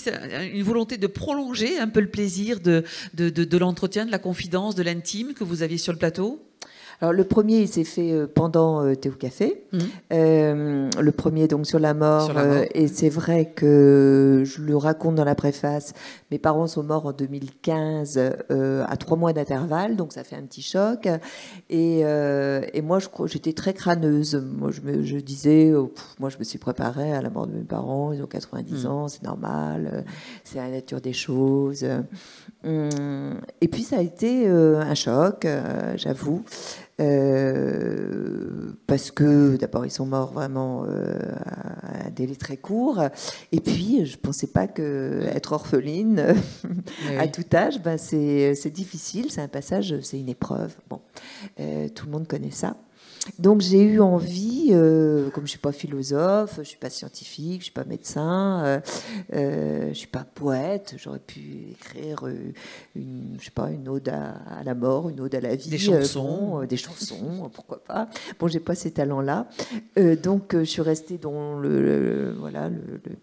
une volonté de prolonger un peu le plaisir de l'entretien, de la confidence, de l'intime que vous aviez sur le plateau? Alors, le premier, il s'est fait pendant Thé au Café. Le premier, donc, sur la mort. Et c'est vrai que je le raconte dans la préface. Mes parents sont morts en 2015 à 3 mois d'intervalle, donc ça fait un petit choc. Et moi, j'étais très crâneuse. Moi, je disais, moi, je me suis préparée à la mort de mes parents. Ils ont 90 ans, c'est normal. C'est la nature des choses. Et puis, ça a été un choc, j'avoue. Parce que d'abord ils sont morts vraiment à un délai très court, et puis je pensais pas que être orpheline à tout âge, ben c'est difficile, c'est un passage, c'est une épreuve. Bon, tout le monde connaît ça. Donc j'ai eu envie, comme je suis pas philosophe, je suis pas scientifique, je suis pas médecin, je suis pas poète, j'aurais pu écrire une ode à la mort, une ode à la vie, des chansons, des chansons, pourquoi pas. Bon, j'ai pas ces talents-là, donc je suis restée dans le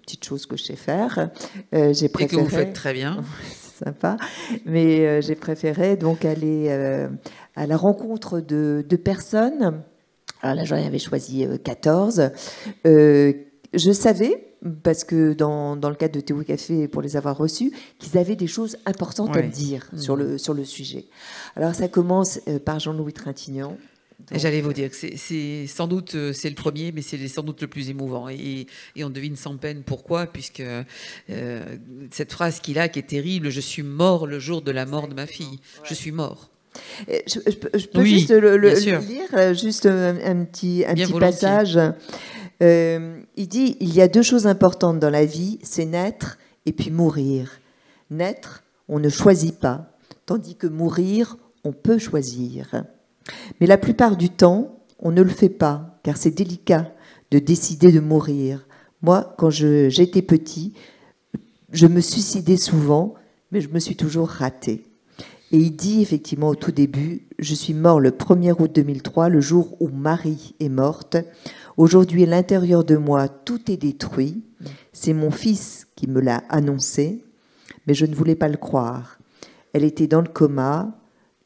petite chose que je sais faire. J'ai préféré, et que vous faites très bien. C'est sympa, mais j'ai préféré donc aller à la rencontre de personnes. Alors là, j'en avais choisi 14. Je savais, parce que dans le cadre de Thé au Café, pour les avoir reçus, qu'ils avaient des choses importantes à me dire sur le sujet. Alors ça commence par Jean-Louis Trintignant. J'allais vous dire que c'est sans doute c'est le premier, mais c'est sans doute le plus émouvant. Et on devine sans peine pourquoi, puisque cette phrase qu'il a, qui est terrible, « Je suis mort le jour de la mort de ma fille. Je suis mort ». Je peux juste le lire, juste un petit passage. Il dit, il y a 2 choses importantes dans la vie, c'est naître et puis mourir. Naître, on ne choisit pas, tandis que mourir, on peut choisir. Mais la plupart du temps, on ne le fait pas, car c'est délicat de décider de mourir. Moi, quand j'étais petit, je me suicidais souvent, mais je me suis toujours ratée. Et il dit effectivement au tout début, je suis mort le 1er août 2003, le jour où Marie est morte. Aujourd'hui, à l'intérieur de moi, tout est détruit. C'est mon fils qui me l'a annoncé, mais je ne voulais pas le croire. Elle était dans le coma.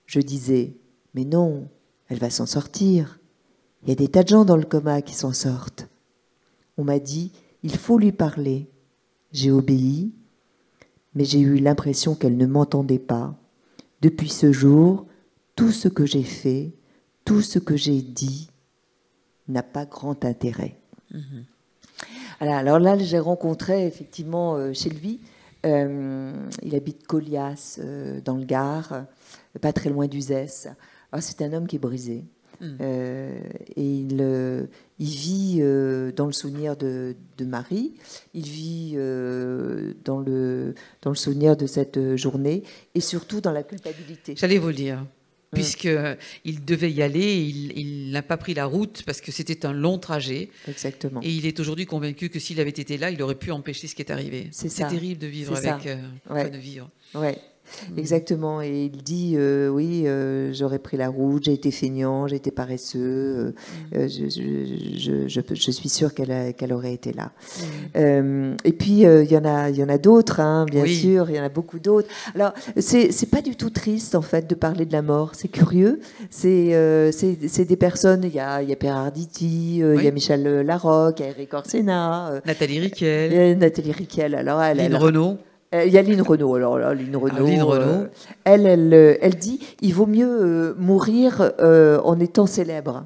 Je disais, mais non, elle va s'en sortir. Il y a des tas de gens dans le coma qui s'en sortent. On m'a dit, il faut lui parler. J'ai obéi, mais j'ai eu l'impression qu'elle ne m'entendait pas. Depuis ce jour, tout ce que j'ai fait, tout ce que j'ai dit n'a pas grand intérêt. Alors là, j'ai rencontré effectivement chez lui, il habite Colias, dans le Gard, pas très loin d'Uzès. Alors, c'est un homme qui est brisé. Et il vit dans le souvenir de Marie, il vit dans le souvenir de cette journée, et surtout dans la culpabilité. J'allais vous le dire, puisqu'il devait y aller, il n'a pas pris la route parce que c'était un long trajet. Exactement. Et il est aujourd'hui convaincu que s'il avait été là, il aurait pu empêcher ce qui est arrivé. C'est terrible de vivre avec... de vivre. Ouais. Exactement, et il dit oui, j'aurais pris la route, j'ai été feignant, j'ai été paresseux, je suis sûre qu'elle aurait été là. Et puis il y en a d'autres, hein, bien sûr, il y en a beaucoup d'autres. Alors c'est pas du tout triste en fait de parler de la mort, c'est curieux. C'est des personnes, il y a Pierre Arditi, il y a Michel Larocque, il y a Eric Orsena, Nathalie Riquel, alors Lynn Renaud. Il y a Lynn Renaud. Alors là, Lynn Renaud, elle dit, il vaut mieux mourir en étant célèbre,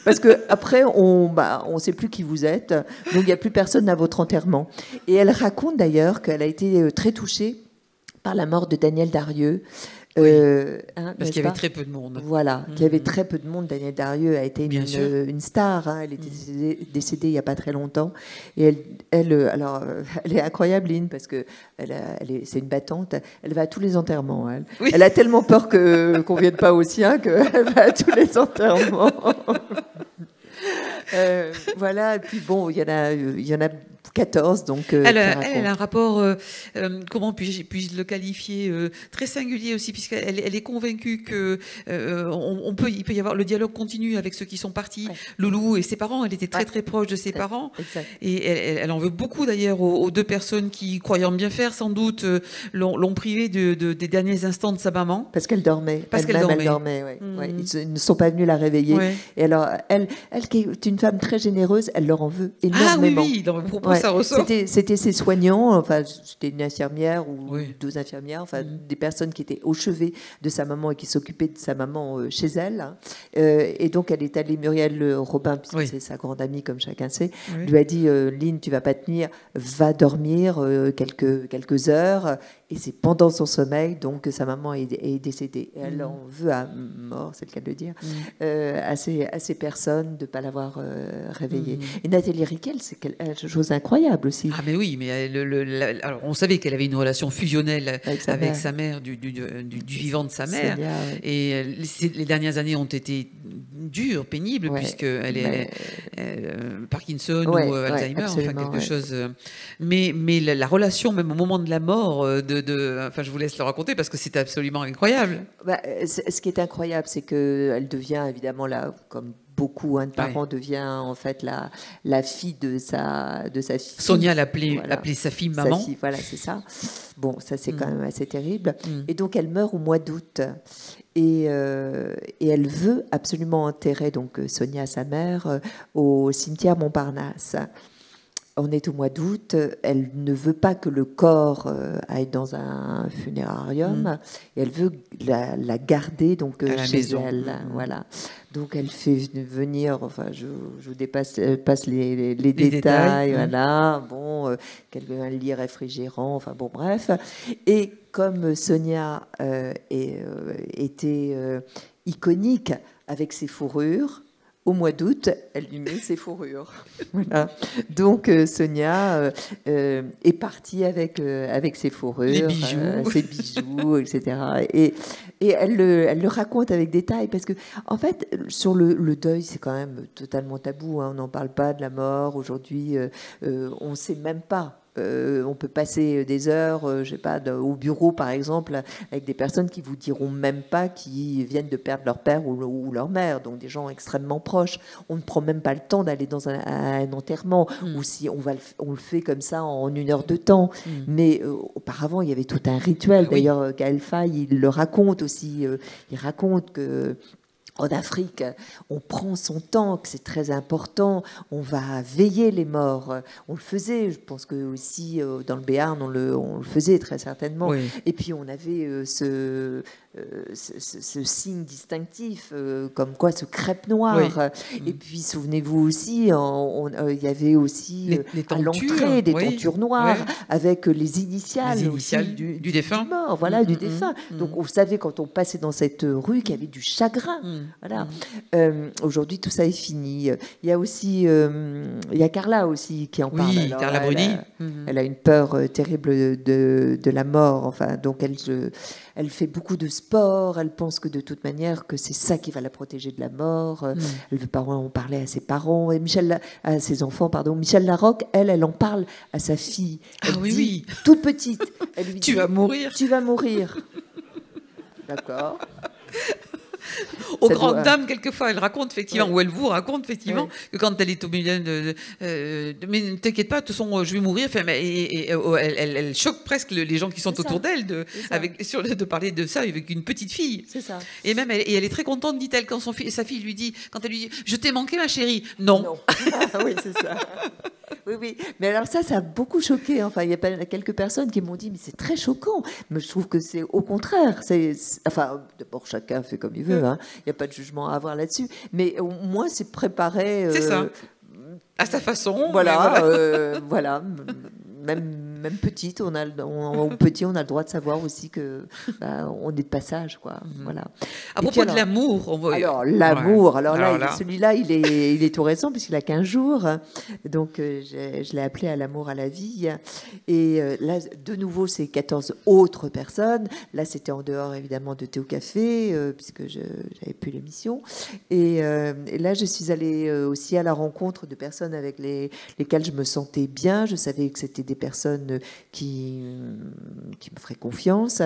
parce que après on sait plus qui vous êtes, donc il n'y a plus personne à votre enterrement. Et elle raconte d'ailleurs qu'elle a été très touchée par la mort de Daniel Darieux. Parce qu'il y avait très peu de monde. Voilà, qu'il y avait très peu de monde. Danielle Darieux a été une star. Hein. Elle était décédée il n'y a pas très longtemps. Et elle est incroyable, Lynn, parce que c'est une battante. Elle va à tous les enterrements. Elle a tellement peur qu'on ne vienne pas au sien qu'elle va à tous les enterrements. Voilà, et puis bon, il y en a 14, donc... elle a un rapport, comment puis-je le qualifier, très singulier aussi, puisqu'elle est convaincue qu'il peut y avoir le dialogue continu avec ceux qui sont partis. Loulou et ses parents, elle était très très proche de ses parents. Exact. Et elle en veut beaucoup d'ailleurs aux deux personnes qui, croyant bien faire sans doute, l'ont privée des derniers instants de sa maman. Parce qu'elle dormait. Elle dormait, ouais. Ouais. Ils ne sont pas venus la réveiller. Ouais. Et alors, elle qui est une femme très généreuse, elle leur en veut énormément. Ah oui, dans le propos, ça ressort. C'était ses soignants, enfin, c'était une infirmière ou deux infirmières, enfin, des personnes qui étaient au chevet de sa maman et qui s'occupaient de sa maman chez elle. Hein. Et donc, elle est allée, Muriel Robin, puisque c'est sa grande amie, comme chacun sait, lui a dit, Lynn, tu vas pas tenir, va dormir quelques heures. Et c'est pendant son sommeil, donc, que sa maman est décédée. Et elle en veut à mort, c'est le cas de le dire, à ces personnes de ne pas l'avoir réveillée. Et Nathalie Riquel, c'est quelque chose d'incroyable aussi. Ah mais oui, mais alors on savait qu'elle avait une relation fusionnelle avec sa mère, du vivant de sa mère. Bien, et les dernières années ont été dures, pénibles, puisqu'elle est Parkinson ou Alzheimer, enfin quelque chose. Mais la relation, même au moment de la mort, enfin je vous laisse le raconter parce que c'est absolument incroyable. Ce qui est incroyable, c'est qu'elle devient évidemment là, comme beaucoup de parents, devient en fait la fille de sa fille. Sonia l'appelait sa fille maman. Sa fille, voilà, c'est ça. Bon, ça c'est quand même assez terrible. Et donc elle meurt au mois d'août. Et elle veut absolument enterrer donc Sonia, sa mère, au cimetière Montparnasse. On est au mois d'août, elle ne veut pas que le corps aille dans un funérarium, et elle veut la garder donc chez elle. Voilà. Donc elle fait venir, enfin je passe les détails, voilà, bon, un lit réfrigérant, enfin bon bref. Et comme Sonia était iconique avec ses fourrures, au mois d'août, elle lui met ses fourrures. Voilà. Donc Sonia est partie avec ses fourrures, ses bijoux, etc. Et elle le raconte avec détail parce que, en fait, sur le deuil, c'est quand même totalement tabou. Hein. On n'en parle pas de la mort. Aujourd'hui, on ne sait même pas. On peut passer des heures, je sais pas, au bureau par exemple, avec des personnes qui vous diront même pas qu'ils viennent de perdre leur père ou leur mère, donc des gens extrêmement proches. On ne prend même pas le temps d'aller dans un enterrement, ou si on le fait comme ça en 1 heure de temps. Mais auparavant, il y avait tout un rituel. D'ailleurs, Gaël Faye, il le raconte aussi. Il raconte que en Afrique, on prend son temps, que c'est très important. On va veiller les morts. On le faisait, je pense que aussi dans le Béarn, on le faisait très certainement. Oui. Et puis on avait ce signe distinctif, comme quoi ce crêpe noir. Oui. Et puis souvenez-vous aussi, il y avait aussi à l'entrée des tentures noires avec les initiales du défunt. Du mort, voilà, du défunt. Donc on savait quand on passait dans cette rue qu'il y avait du chagrin. Voilà. Aujourd'hui, tout ça est fini. Il y a aussi, il y a Carla aussi qui en parle. Oui, Carla Bruni. Elle a une peur terrible de la mort. Enfin, donc elle fait beaucoup de sport. Elle pense que de toute manière que c'est ça qui va la protéger de la mort. Elle veut pas en parler à ses parents et à ses enfants. Pardon. Michel Larocque, elle en parle à sa fille. Elle dit, toute petite. Elle lui dit, tu vas mourir. Tu vas mourir. D'accord. Aux grandes dames, quelquefois, elle raconte effectivement, ou elle vous raconte effectivement, que quand elle est au milieu mais ne t'inquiète pas, de toute façon, je vais mourir. Enfin, elle choque presque les gens qui sont autour d'elle de parler de ça avec une petite fille. C'est ça. Et même, elle est très contente, dit-elle, quand sa fille lui dit, quand elle lui dit, je t'ai manqué, ma chérie. Non. Oui, c'est ça. Oui. Mais alors ça a beaucoup choqué. Enfin, il y a quelques personnes qui m'ont dit, mais c'est très choquant. Mais je trouve que c'est au contraire. Enfin, d'abord, chacun fait comme il veut. Il n'y a pas de jugement à avoir là-dessus. Mais au moins, c'est préparé. C'est ça. À sa façon. Voilà. Voilà. Même même petite, on a le droit de savoir aussi que on est de passage, quoi. Voilà. À propos de l'amour, alors l'amour, celui-là, il est tout récent puisqu'il a 15 jours, donc je l'ai appelé À l'amour à la vie. Et là, de nouveau, c'est 14 autres personnes. Là, c'était en dehors évidemment de Thé au Café, puisque j'avais plus l'émission. Et là, je suis allée aussi à la rencontre de personnes avec lesquelles je me sentais bien. Je savais que c'était des personnes qui me feraient confiance.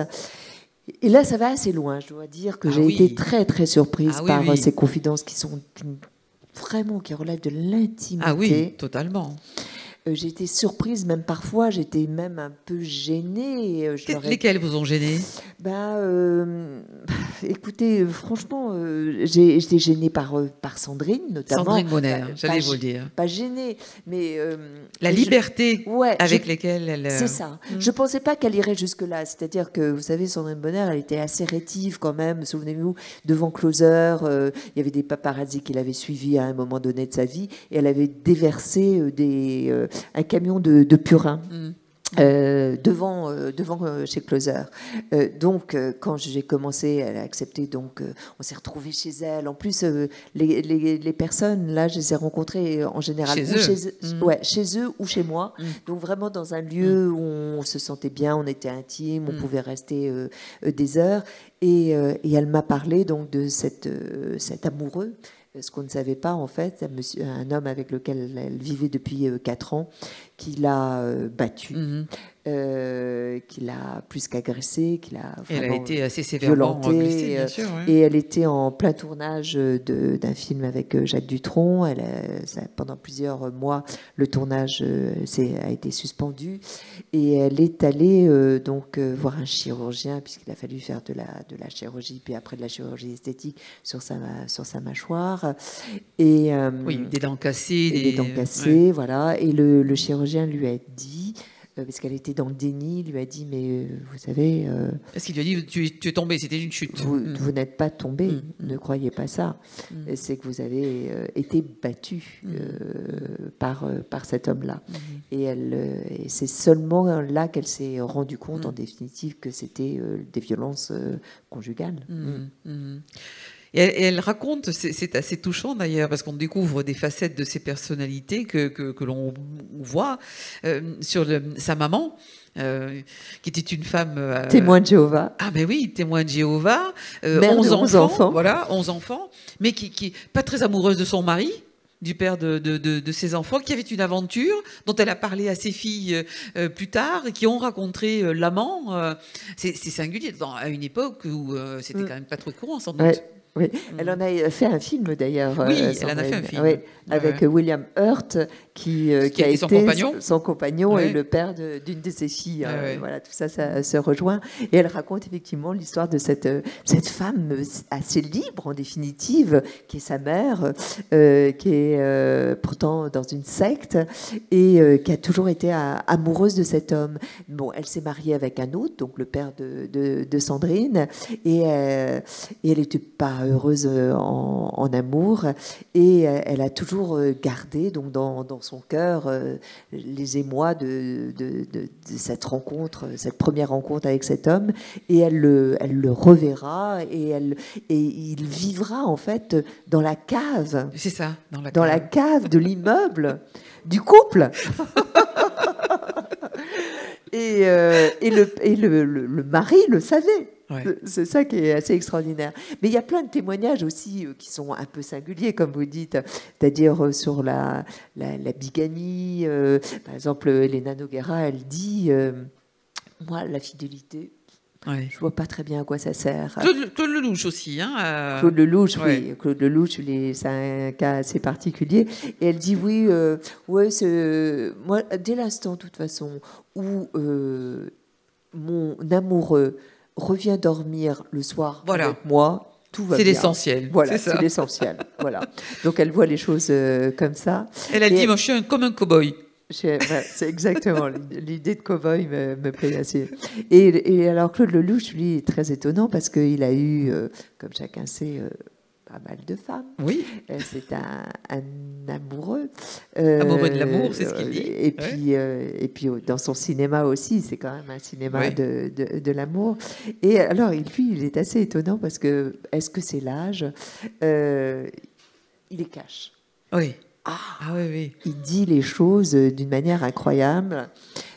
Et là, ça va assez loin. Je dois dire que j'ai été très, très surprise par ces confidences qui sont vraiment, qui relèvent de l'intimité. Ah oui, totalement. J'ai été surprise, même parfois, j'étais même un peu gênée. Lesquelles vous ont gêné? Écoutez, franchement, j'ai été gênée par Sandrine, notamment. Sandrine Bonner, j'allais vous le dire. Pas gênée, mais... la liberté avec laquelle elle... C'est ça. Je ne pensais pas qu'elle irait jusque-là. C'est-à-dire que, vous savez, Sandrine Bonner, elle était assez rétive quand même. Souvenez-vous, devant Closer, il y avait des paparazzi qui l'avaient suivie à un moment donné de sa vie, et elle avait déversé un camion de purin. Devant chez Closer. Donc, quand j'ai commencé, elle a accepté, donc on s'est retrouvés chez elle. En plus, les personnes, là, je les ai rencontrées en général chez eux ou chez moi. Donc, vraiment dans un lieu où on se sentait bien, on était intime, on pouvait rester des heures. Et elle m'a parlé donc de cet amoureux. Ce qu'on ne savait pas, en fait, un homme avec lequel elle vivait depuis 4 ans, qui l'a battu, qui l'a plus qu'agressé, qui l'a elle a été assez sévèrement blessée, bien sûr. Et elle était en plein tournage d'un film avec Jacques Dutronc. Pendant plusieurs mois, le tournage a été suspendu. Et elle est allée voir un chirurgien, puisqu'il a fallu faire de la chirurgie, puis après de la chirurgie esthétique sur sa mâchoire. Et, des dents cassées. Des dents cassées, voilà. Et le chirurgien lui a dit, parce qu'elle était dans le déni, lui a dit, mais vous savez... Parce qu'il lui a dit, tu es tombée, c'était une chute. Vous n'êtes pas tombée, ne croyez pas ça. C'est que vous avez été battue par cet homme-là. Et c'est seulement là qu'elle s'est rendue compte, en définitive, que c'était des violences conjugales. Et elle raconte, c'est assez touchant d'ailleurs, parce qu'on découvre des facettes de ses personnalités que l'on voit sur sa maman, qui était une femme... témoin de Jéhovah. Ah ben oui, témoin de Jéhovah. Mère 11 enfants. Voilà, 11 enfants, mais qui n'est pas très amoureuse de son mari, du père de ses enfants, qui avait une aventure dont elle a parlé à ses filles plus tard, et qui ont rencontré l'amant. C'est singulier, à une époque où c'était quand même pas trop courant, sans doute. Ouais. Oui, elle en a fait un film d'ailleurs. Oui, elle en a fait un film. Oui, avec William Hurt, qui a été son compagnon et le père d'une de ses filles. Voilà, tout ça se rejoint. Et elle raconte effectivement l'histoire de cette femme assez libre, en définitive, qui est sa mère, qui est pourtant dans une secte et qui a toujours été amoureuse de cet homme. Bon, elle s'est mariée avec un autre, donc le père de Sandrine, et elle n'était pas heureuse en amour, et elle a toujours gardé donc dans son cœur les émois de cette rencontre, cette première rencontre avec cet homme, et elle le reverra, et il vivra en fait dans la cave. C'est ça, dans la cave de l'immeuble du couple. Et le mari le savait. Ouais. C'est ça qui est assez extraordinaire. Mais il y a plein de témoignages aussi qui sont un peu singuliers, comme vous dites, c'est-à-dire sur la bigamy. Par exemple, Elena Noguera, elle dit moi, la fidélité, je ne vois pas très bien à quoi ça sert. Claude Lelouch aussi. Claude Lelouch, oui. Claude Lelouch, c'est un cas assez particulier. Et elle dit oui, moi, dès l'instant, de toute façon, où mon amoureux revient dormir le soir avec moi, tout va bien. C'est l'essentiel. Voilà, c'est l'essentiel. Voilà. Donc elle voit les choses comme ça. Elle a dit, moi je suis comme un cow-boy. C'est exactement l'idée de cow-boy me plaît assez. Et alors Claude Lelouch, lui, est très étonnant parce qu'il a eu, comme chacun sait, pas mal de femmes. Oui. C'est un amoureux. Amoureux de l'amour, c'est ce qu'il dit. Et puis dans son cinéma aussi, c'est quand même un cinéma de l'amour. Et alors, lui, il est assez étonnant parce que, est-ce que c'est l'âge? Il les cache. Oui. Oui. Il dit les choses d'une manière incroyable,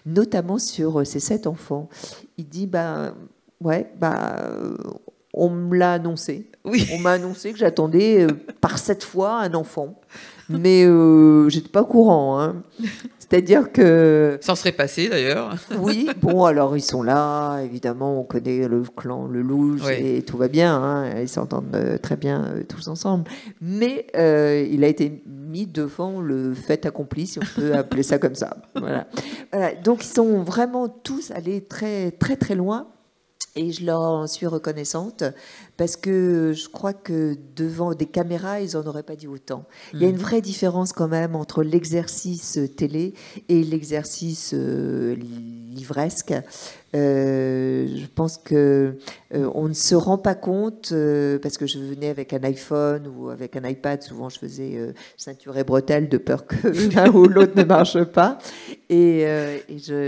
notamment sur ses 7 enfants. Il dit, on me l'a annoncé. Oui. On m'a annoncé que j'attendais par 7 fois un enfant. Mais j'étais pas au courant. Hein. C'est-à-dire que... Ça en serait passé, d'ailleurs. Oui, bon, alors ils sont là. Évidemment, on connaît le clan Lelouch et tout va bien. Hein, ils s'entendent très bien tous ensemble. Mais il a été mis devant le fait accompli, si on peut appeler ça comme ça. Voilà. Donc, ils sont vraiment tous allés très, très, très loin. Et je leur en suis reconnaissante parce que je crois que devant des caméras, ils n'en auraient pas dit autant. Il y a une vraie différence quand même entre l'exercice télé et l'exercice livresque. Je pense que on ne se rend pas compte parce que je venais avec un iPhone ou avec un iPad. Souvent, je faisais ceinture et bretelles de peur que l'un ou l'autre ne marche pas. Et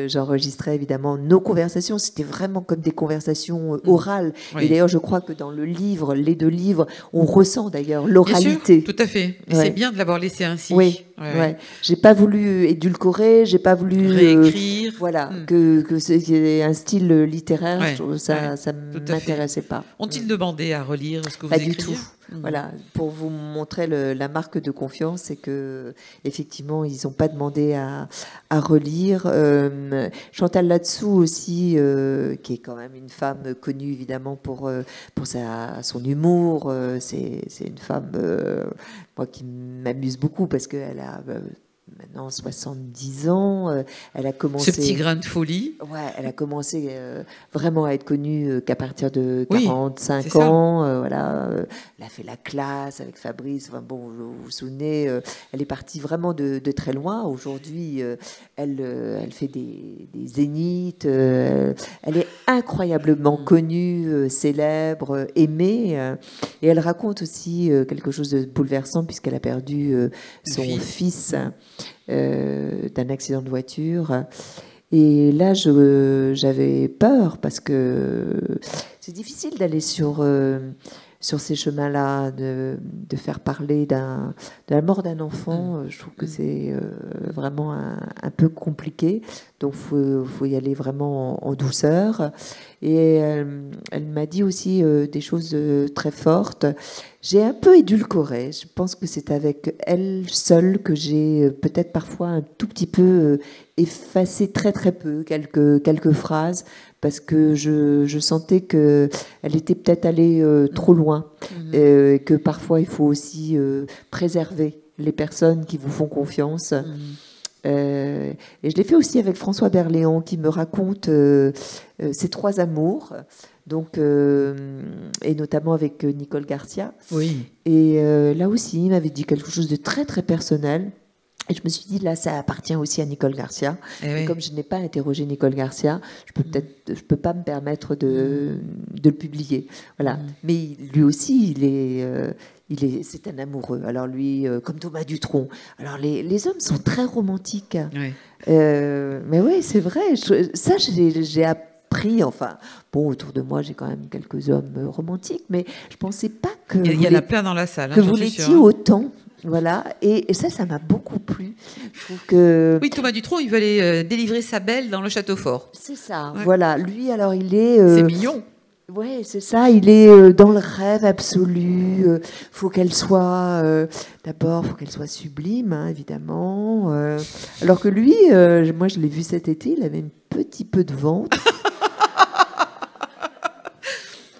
j'enregistrais évidemment nos conversations. C'était vraiment comme des conversations orales. Oui. Et d'ailleurs, je crois que dans le livre, les 2 livres, on ressent d'ailleurs l'oralité. Bien sûr, tout à fait. Et c'est bien de l'avoir laissé ainsi. Oui. J'ai pas voulu édulcorer, j'ai pas voulu réécrire. Voilà, que c'est un style littéraire. Ça m'intéressait pas. Ont-ils demandé à relire ce que vous écriviez? Pas du tout. Voilà, pour vous montrer la marque de confiance, c'est que effectivement, ils n'ont pas demandé à relire. Chantal Latsou aussi, qui est quand même une femme connue évidemment pour son humour. C'est une femme moi qui m'amuse beaucoup parce qu'elle a maintenant 70 ans, elle a commencé... Ce petit grain de folie. Ouais, elle a commencé vraiment à être connue qu'à partir de 45 ans. Voilà, elle a fait la classe avec Fabrice. Enfin, bon, vous vous souvenez, elle est partie vraiment de très loin. Aujourd'hui, elle fait des zéniths. Elle est incroyablement connue, célèbre, aimée. Et elle raconte aussi quelque chose de bouleversant puisqu'elle a perdu son fils d'un accident de voiture. Et là, j'avais peur parce que c'est difficile d'aller sur ces chemins-là, de faire parler de la mort d'un enfant. Je trouve que c'est vraiment un peu compliqué. Donc, faut y aller vraiment en douceur. Et elle m'a dit aussi des choses très fortes. J'ai un peu édulcoré. Je pense que c'est avec elle seule que j'ai peut-être parfois un tout petit peu effacé très très peu quelques phrases parce que je sentais que elle était peut-être allée trop loin et que parfois il faut aussi préserver les personnes qui vous font confiance. Et je l'ai fait aussi avec François Berléand qui me raconte ses 3 amours. Donc, et notamment avec Nicole Garcia. Oui. Et là aussi, il m'avait dit quelque chose de très, très personnel. Et je me suis dit, là, ça appartient aussi à Nicole Garcia. Et comme je n'ai pas interrogé Nicole Garcia, je peux pas me permettre de le publier. Voilà. Mais lui aussi, c'est un amoureux. Alors lui, comme Thomas Dutronc. Alors les hommes sont très romantiques. Oui. Mais oui, c'est vrai. Ça, j'ai appris. Enfin, bon, autour de moi, j'ai quand même quelques hommes romantiques, mais je pensais pas que il y en a plein dans la salle. Que vous l'étiez autant. Voilà, et ça m'a beaucoup plu. Je trouve que... Oui, Thomas Dutronc, il veut aller délivrer sa belle dans le château fort. C'est ça, voilà. Lui, alors, il est... C'est mignon. Oui, c'est ça, il est dans le rêve absolu. Faut qu'elle soit... D'abord, faut qu'elle soit sublime, hein, évidemment. Alors que lui, moi, je l'ai vu cet été, il avait un petit peu de ventre.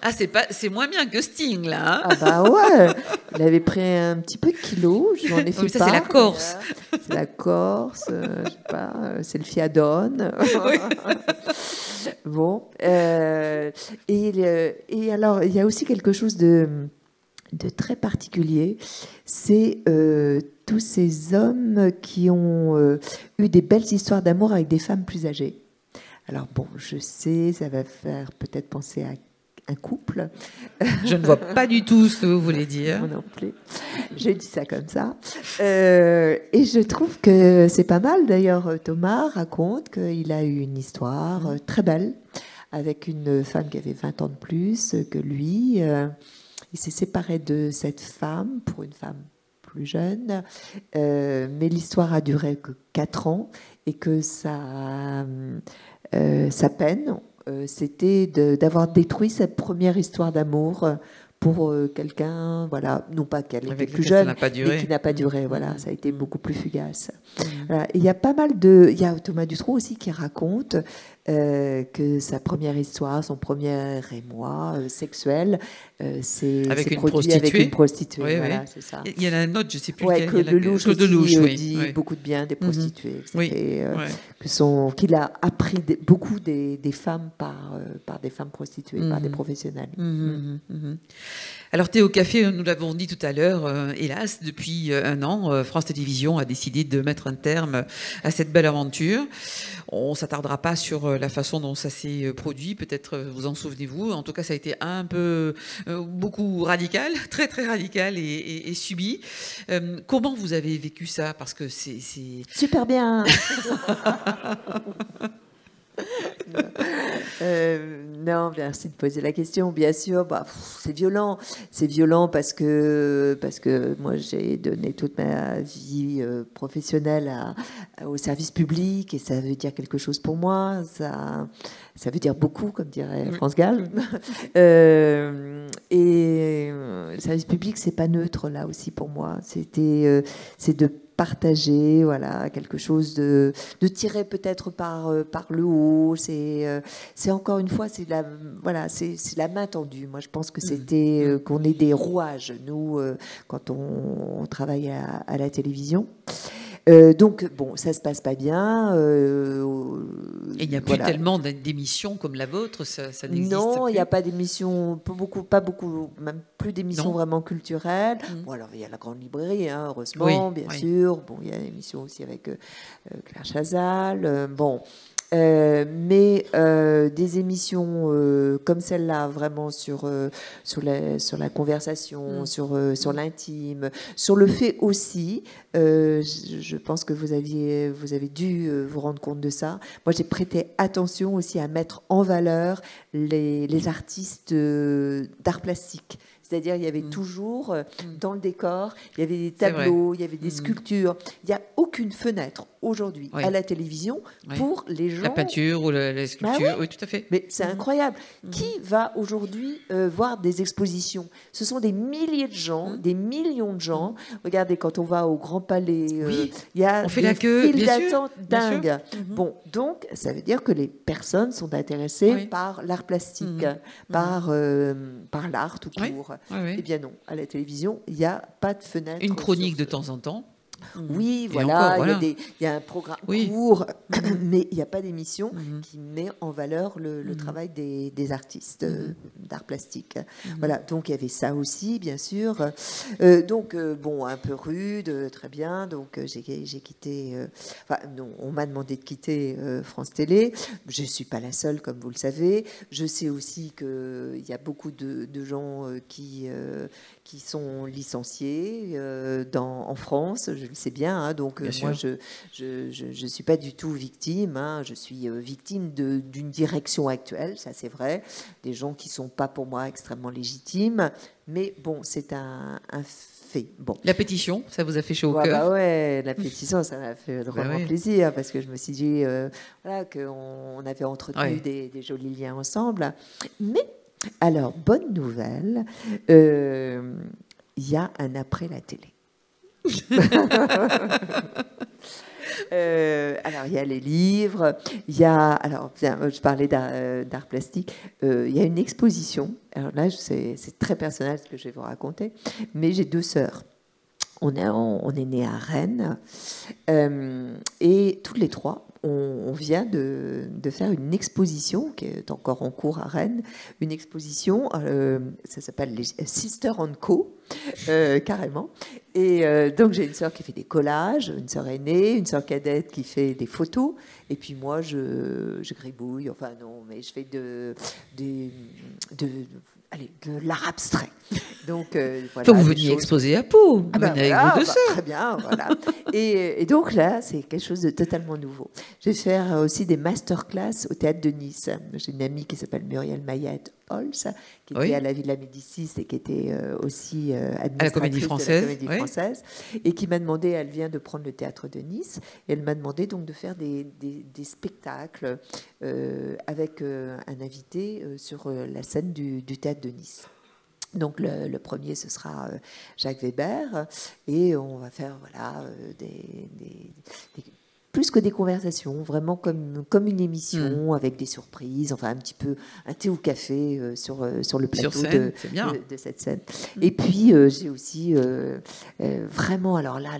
Ah, c'est moins bien que Sting, là. Hein. Ah bah ouais, il avait pris un petit peu de kilos, j'en ai fait ça, c'est la Corse. C'est la Corse, je sais pas, c'est le Fiadone. Oui. Bon, et alors, il y a aussi quelque chose de très particulier, c'est tous ces hommes qui ont eu des belles histoires d'amour avec des femmes plus âgées. Alors bon, je sais, ça va faire peut-être penser à un couple. Je ne vois pas du tout ce que vous voulez dire. Moi non plus. J'ai dit ça comme ça. Et je trouve que c'est pas mal. D'ailleurs, Thomas raconte qu'il a eu une histoire très belle avec une femme qui avait 20 ans de plus que lui. Il s'est séparé de cette femme pour une femme plus jeune. Mais l'histoire a duré que 4 ans et que sa peine, c'était d'avoir détruit cette première histoire d'amour pour quelqu'un, voilà, non pas qu'elle était plus jeune, mais qui n'a pas duré. Voilà, ça a été beaucoup plus fugace. Voilà. Et il y a pas mal de... Il y a Thomas Dutronc aussi qui raconte que sa première histoire, son premier émoi sexuel, c'est produit avec une prostituée. Oui, voilà, oui. C'est ça. Il y en a un autre, je ne sais plus ouais, lequel. Claude Lelouch dit oui. beaucoup de bien des prostituées. Oui. Qu'il a appris beaucoup des femmes par des femmes prostituées, par des professionnels. Alors Thé au café, nous l'avons dit tout à l'heure, hélas, depuis 1 an, France Télévisions a décidé de mettre un terme à cette belle aventure. On ne s'attardera pas sur la façon dont ça s'est produit, peut-être vous en souvenez-vous. En tout cas, ça a été un peu, beaucoup radical, très très radical et subi. Comment vous avez vécu ça? Parce que c'est... Super bien. Non, merci de poser la question. Bien sûr, c'est violent. C'est violent parce que moi j'ai donné toute ma vie professionnelle au service public et ça veut dire quelque chose pour moi. Ça veut dire beaucoup, comme dirait France Gall. Et le service public, c'est pas neutre là aussi pour moi. C'est de partager, voilà, quelque chose de tirer peut-être par le haut. C'est encore une fois, c'est la main tendue. Moi, je pense que c'était qu'on est des rouages, nous, quand on travaille à la télévision. Donc, bon, ça se passe pas bien. Et il n'y a plus tellement d'émissions comme la vôtre, ça n'existe plus. Non, il n'y a pas d'émissions, pas beaucoup, même plus d'émissions vraiment culturelles. Bon, alors il y a la Grande Librairie, heureusement, bien sûr. Bon, il y a une émission aussi avec Claire Chazal. Mais des émissions comme celle-là, vraiment sur la conversation, sur l'intime, sur le fait aussi, je pense que vous avez dû vous rendre compte de ça. Moi, j'ai prêté attention aussi à mettre en valeur les artistes d'art plastique. C'est-à-dire, il y avait toujours, dans le décor, il y avait des tableaux, il y avait des sculptures. Il n'y a aucune fenêtre aujourd'hui à la télévision pour les gens. La peinture ou la sculpture, oui, tout à fait. Mais c'est incroyable. Qui va aujourd'hui voir des expositions? Ce sont des milliers de gens, des millions de gens. Regardez, quand on va au Grand Palais, il y a des files d'attente dingues. Bon, donc, ça veut dire que les personnes sont intéressées par l'art plastique, par l'art tout court. Eh bien non, à la télévision, il n'y a pas de fenêtre. Une chronique de temps en temps. Oui, voilà, il y a un programme court, mais il n'y a pas d'émission qui met en valeur le travail des artistes d'art plastique. Voilà, donc il y avait ça aussi, bien sûr. Donc, bon, un peu rude, très bien. Donc, j'ai quitté... non, on m'a demandé de quitter France Télé. Je ne suis pas la seule, comme vous le savez. Je sais aussi qu'il y a beaucoup de gens qui sont licenciés en France, je le sais bien. Donc moi, je suis pas du tout victime. Je suis victime d'une direction actuelle, ça c'est vrai. Des gens qui sont pas pour moi extrêmement légitimes. Mais bon, c'est un fait. Bon. La pétition, ça vous a fait chaud au cœur? La pétition, ça m'a fait vraiment plaisir parce que je me suis dit qu'on avait entretenu des jolis liens ensemble. Mais alors, bonne nouvelle, il y a un après la télé. Alors, il y a les livres, il y a... Alors, je parlais d'art plastique. Il y a une exposition. Alors là, c'est très personnel ce que je vais vous raconter. Mais j'ai 2 sœurs. on est né à Rennes et toutes les trois, on vient de faire une exposition qui est encore en cours à Rennes, une exposition, ça s'appelle les Sister Co, carrément. Et donc j'ai une sœur qui fait des collages, une sœur aînée, une sœur cadette qui fait des photos, et puis moi je gribouille, enfin non, mais je fais de l'art abstrait. Donc, voilà, vous veniez exposer à Pau, avec vos deux sœurs. Très bien, voilà. Et donc là, c'est quelque chose de totalement nouveau. Je vais faire aussi des masterclass au Théâtre de Nice. J'ai une amie qui s'appelle Muriel Mayette-Holz, qui était à la Villa Médicis et qui était aussi administratrice à la Comédie Française, de la Comédie Française, et qui m'a demandé, elle vient de prendre le Théâtre de Nice, et elle m'a demandé donc de faire des spectacles avec un invité sur la scène du Théâtre de Nice. Donc le premier, ce sera Jacques Weber, et on va faire plus que des conversations, vraiment comme une émission avec des surprises, enfin un petit peu un thé ou café sur le plateau scène, de cette scène. Et puis j'ai aussi vraiment, alors là,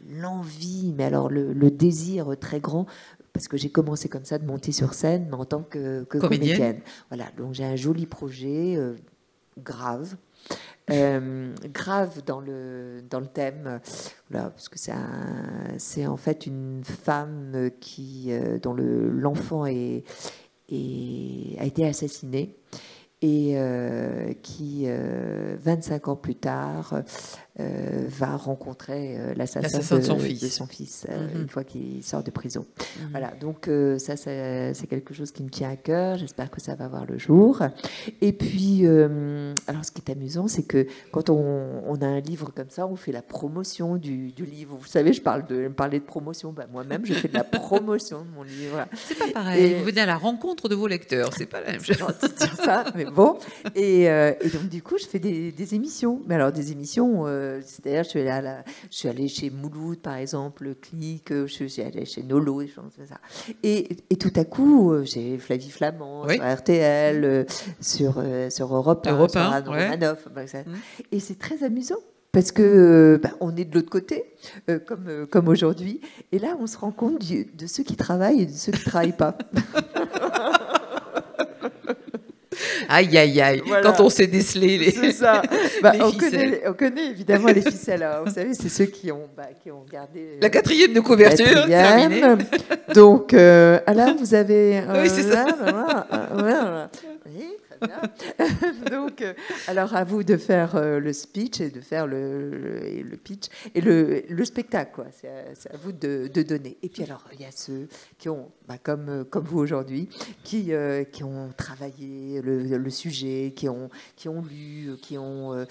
l'envie, mais alors le désir très grand, parce que j'ai commencé comme ça de monter sur scène, mais en tant que comédienne. Voilà, donc j'ai un joli projet grave. Grave dans le thème, voilà, parce que c'est en fait une femme dont l'enfant a été assassiné, et qui 25 ans plus tard va rencontrer l'assassin de son fils une fois qu'il sort de prison. Voilà, donc ça c'est quelque chose qui me tient à cœur. J'espère que ça va voir le jour. Et puis, alors ce qui est amusant, c'est que quand on a un livre comme ça, on fait la promotion du livre. Vous savez, je parlais de promotion. Ben, moi-même, je fais de la promotion de mon livre. C'est pas pareil. Vous venez à la rencontre de vos lecteurs. C'est pas la même chose. C'est gentil de dire ça, mais bon. Et donc du coup, je fais des émissions. Mais alors des émissions. C'est-à-dire, je suis allée chez Mouloud, par exemple, Click, je suis allée chez Nolo, des choses comme ça. Et tout à coup, j'ai Flavie Flamand sur RTL, sur Europe 1, sur Anne Romanoff. Et c'est très amusant. Parce que on est de l'autre côté, comme aujourd'hui. Et là, on se rend compte de ceux qui travaillent et de ceux qui ne travaillent pas. Aïe, aïe, aïe. Voilà. Quand on s'est décelé les, c'est ça. Les ficelles. On connaît évidemment les ficelles. Alors, vous savez, c'est ceux qui ont gardé... La 4e de couverture, terminée. Donc, alors, vous avez... oui, c'est ça. Oui, très bien. Donc, alors, à vous de faire le speech et de faire le pitch et le spectacle, quoi. C'est à vous de donner. Et puis, alors, il y a ceux qui ont, comme vous aujourd'hui, qui ont travaillé le sujet, qui ont lu, qui ont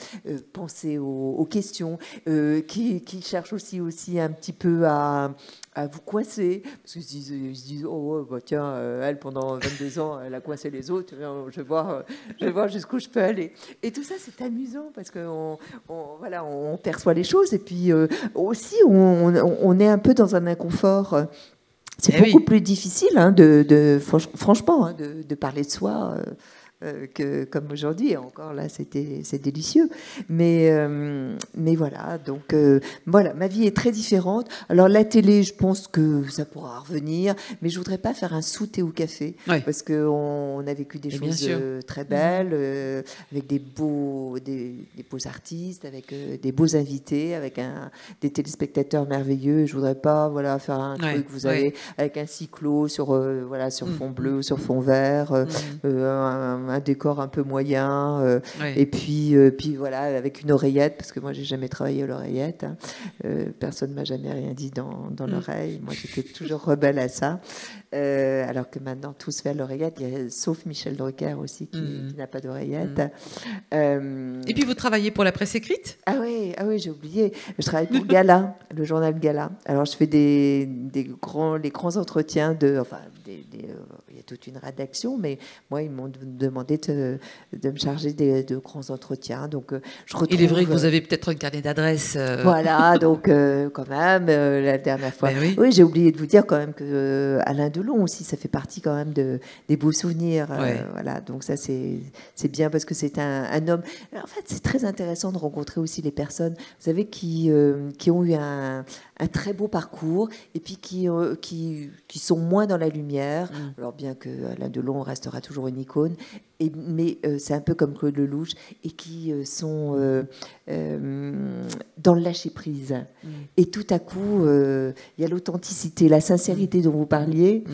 pensé aux questions, qui cherchent aussi un petit peu à vous coincer, parce qu'ils se disent oh tiens, elle pendant 22 ans elle a coincé les autres, je vais voir jusqu'où je peux aller. Et tout ça c'est amusant parce que on perçoit les choses, et puis aussi on est un peu dans un inconfort. C'est beaucoup plus difficile franchement de parler de soi que comme aujourd'hui. Encore là, c'est délicieux. Mais voilà, donc voilà, ma vie est très différente. Alors la télé, je pense que ça pourra revenir, mais je voudrais pas faire un sous-thé au café, parce qu'on a vécu des choses très belles, avec des beaux artistes, avec des beaux invités, avec des téléspectateurs merveilleux. Je voudrais pas faire un truc, vous savez, avec un cyclo sur fond bleu, sur fond vert, un décor un peu moyen, et puis voilà, avec une oreillette, parce que moi j'ai jamais travaillé à l'oreillette, personne m'a jamais rien dit dans l'oreille, moi j'étais toujours rebelle à ça, alors que maintenant tout se fait à l'oreillette, sauf Michel Drucker aussi qui n'a pas d'oreillette. Et puis vous travaillez pour la presse écrite? Ah oui, j'ai oublié, je travaille pour Gala, le journal Gala. Alors je fais les grands entretiens il y a toute une rédaction, mais moi, ils m'ont demandé de me charger de grands entretiens. Donc, je retrouve, il est vrai que vous avez peut-être un carnet d'adresses. Voilà, donc quand même, la dernière fois. Ben oui, j'ai oublié de vous dire quand même que Alain Delon aussi, ça fait partie quand même des beaux souvenirs. Voilà, donc ça, c'est bien parce que c'est un homme. En fait, c'est très intéressant de rencontrer aussi les personnes, vous savez, qui ont eu un très beau parcours et puis qui sont moins dans la lumière. Alors bien que Alain Delon restera toujours une icône, mais c'est un peu comme Claude Lelouch, et qui sont dans le lâcher-prise. Et tout à coup, il y a l'authenticité, la sincérité dont vous parliez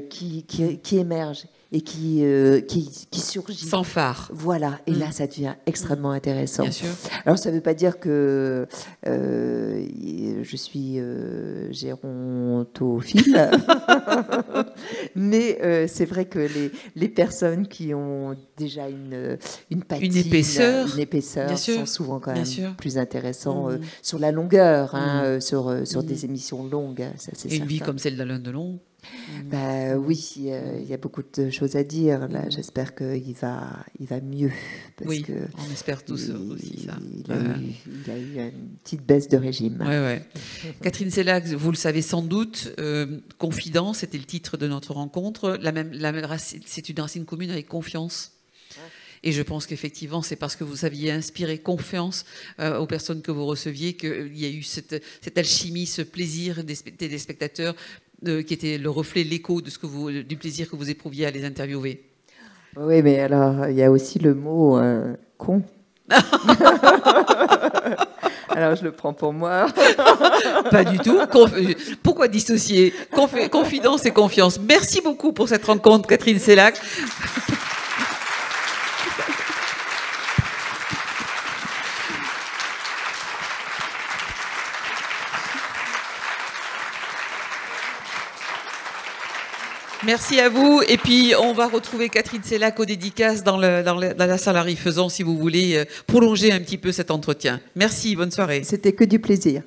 qui émerge et qui surgit. Sans phare. Voilà, et là, ça devient extrêmement intéressant. Bien sûr. Alors, ça ne veut pas dire que je suis gérontophile, mais c'est vrai que les personnes qui ont déjà une patine, une épaisseur sont souvent quand même plus intéressants sur la longueur, sur des émissions longues. Ça, c'est une vie comme celle d'Alain Delon. Oui, il y a beaucoup de choses à dire. Là, j'espère qu'il va mieux. Parce que on espère tous aussi ça. Il a eu une petite baisse de régime. Ouais. Catherine Sellac, vous le savez sans doute, Confidence, c'était le titre de notre rencontre. C'est une racine commune avec confiance. Et je pense qu'effectivement, c'est parce que vous aviez inspiré confiance aux personnes que vous receviez qu'il y a eu cette alchimie, ce plaisir des spectateurs qui était le reflet, l'écho du plaisir que vous éprouviez à les interviewer. Oui, mais alors, il y a aussi le mot con. Alors, je le prends pour moi. Pas du tout. Pourquoi dissocier confidence et confiance? Merci beaucoup pour cette rencontre, Catherine Sellac. Merci à vous. Et puis, on va retrouver Catherine Sellac aux dédicaces dans la salle Harry Faisan, si vous voulez prolonger un petit peu cet entretien. Merci, bonne soirée. C'était que du plaisir.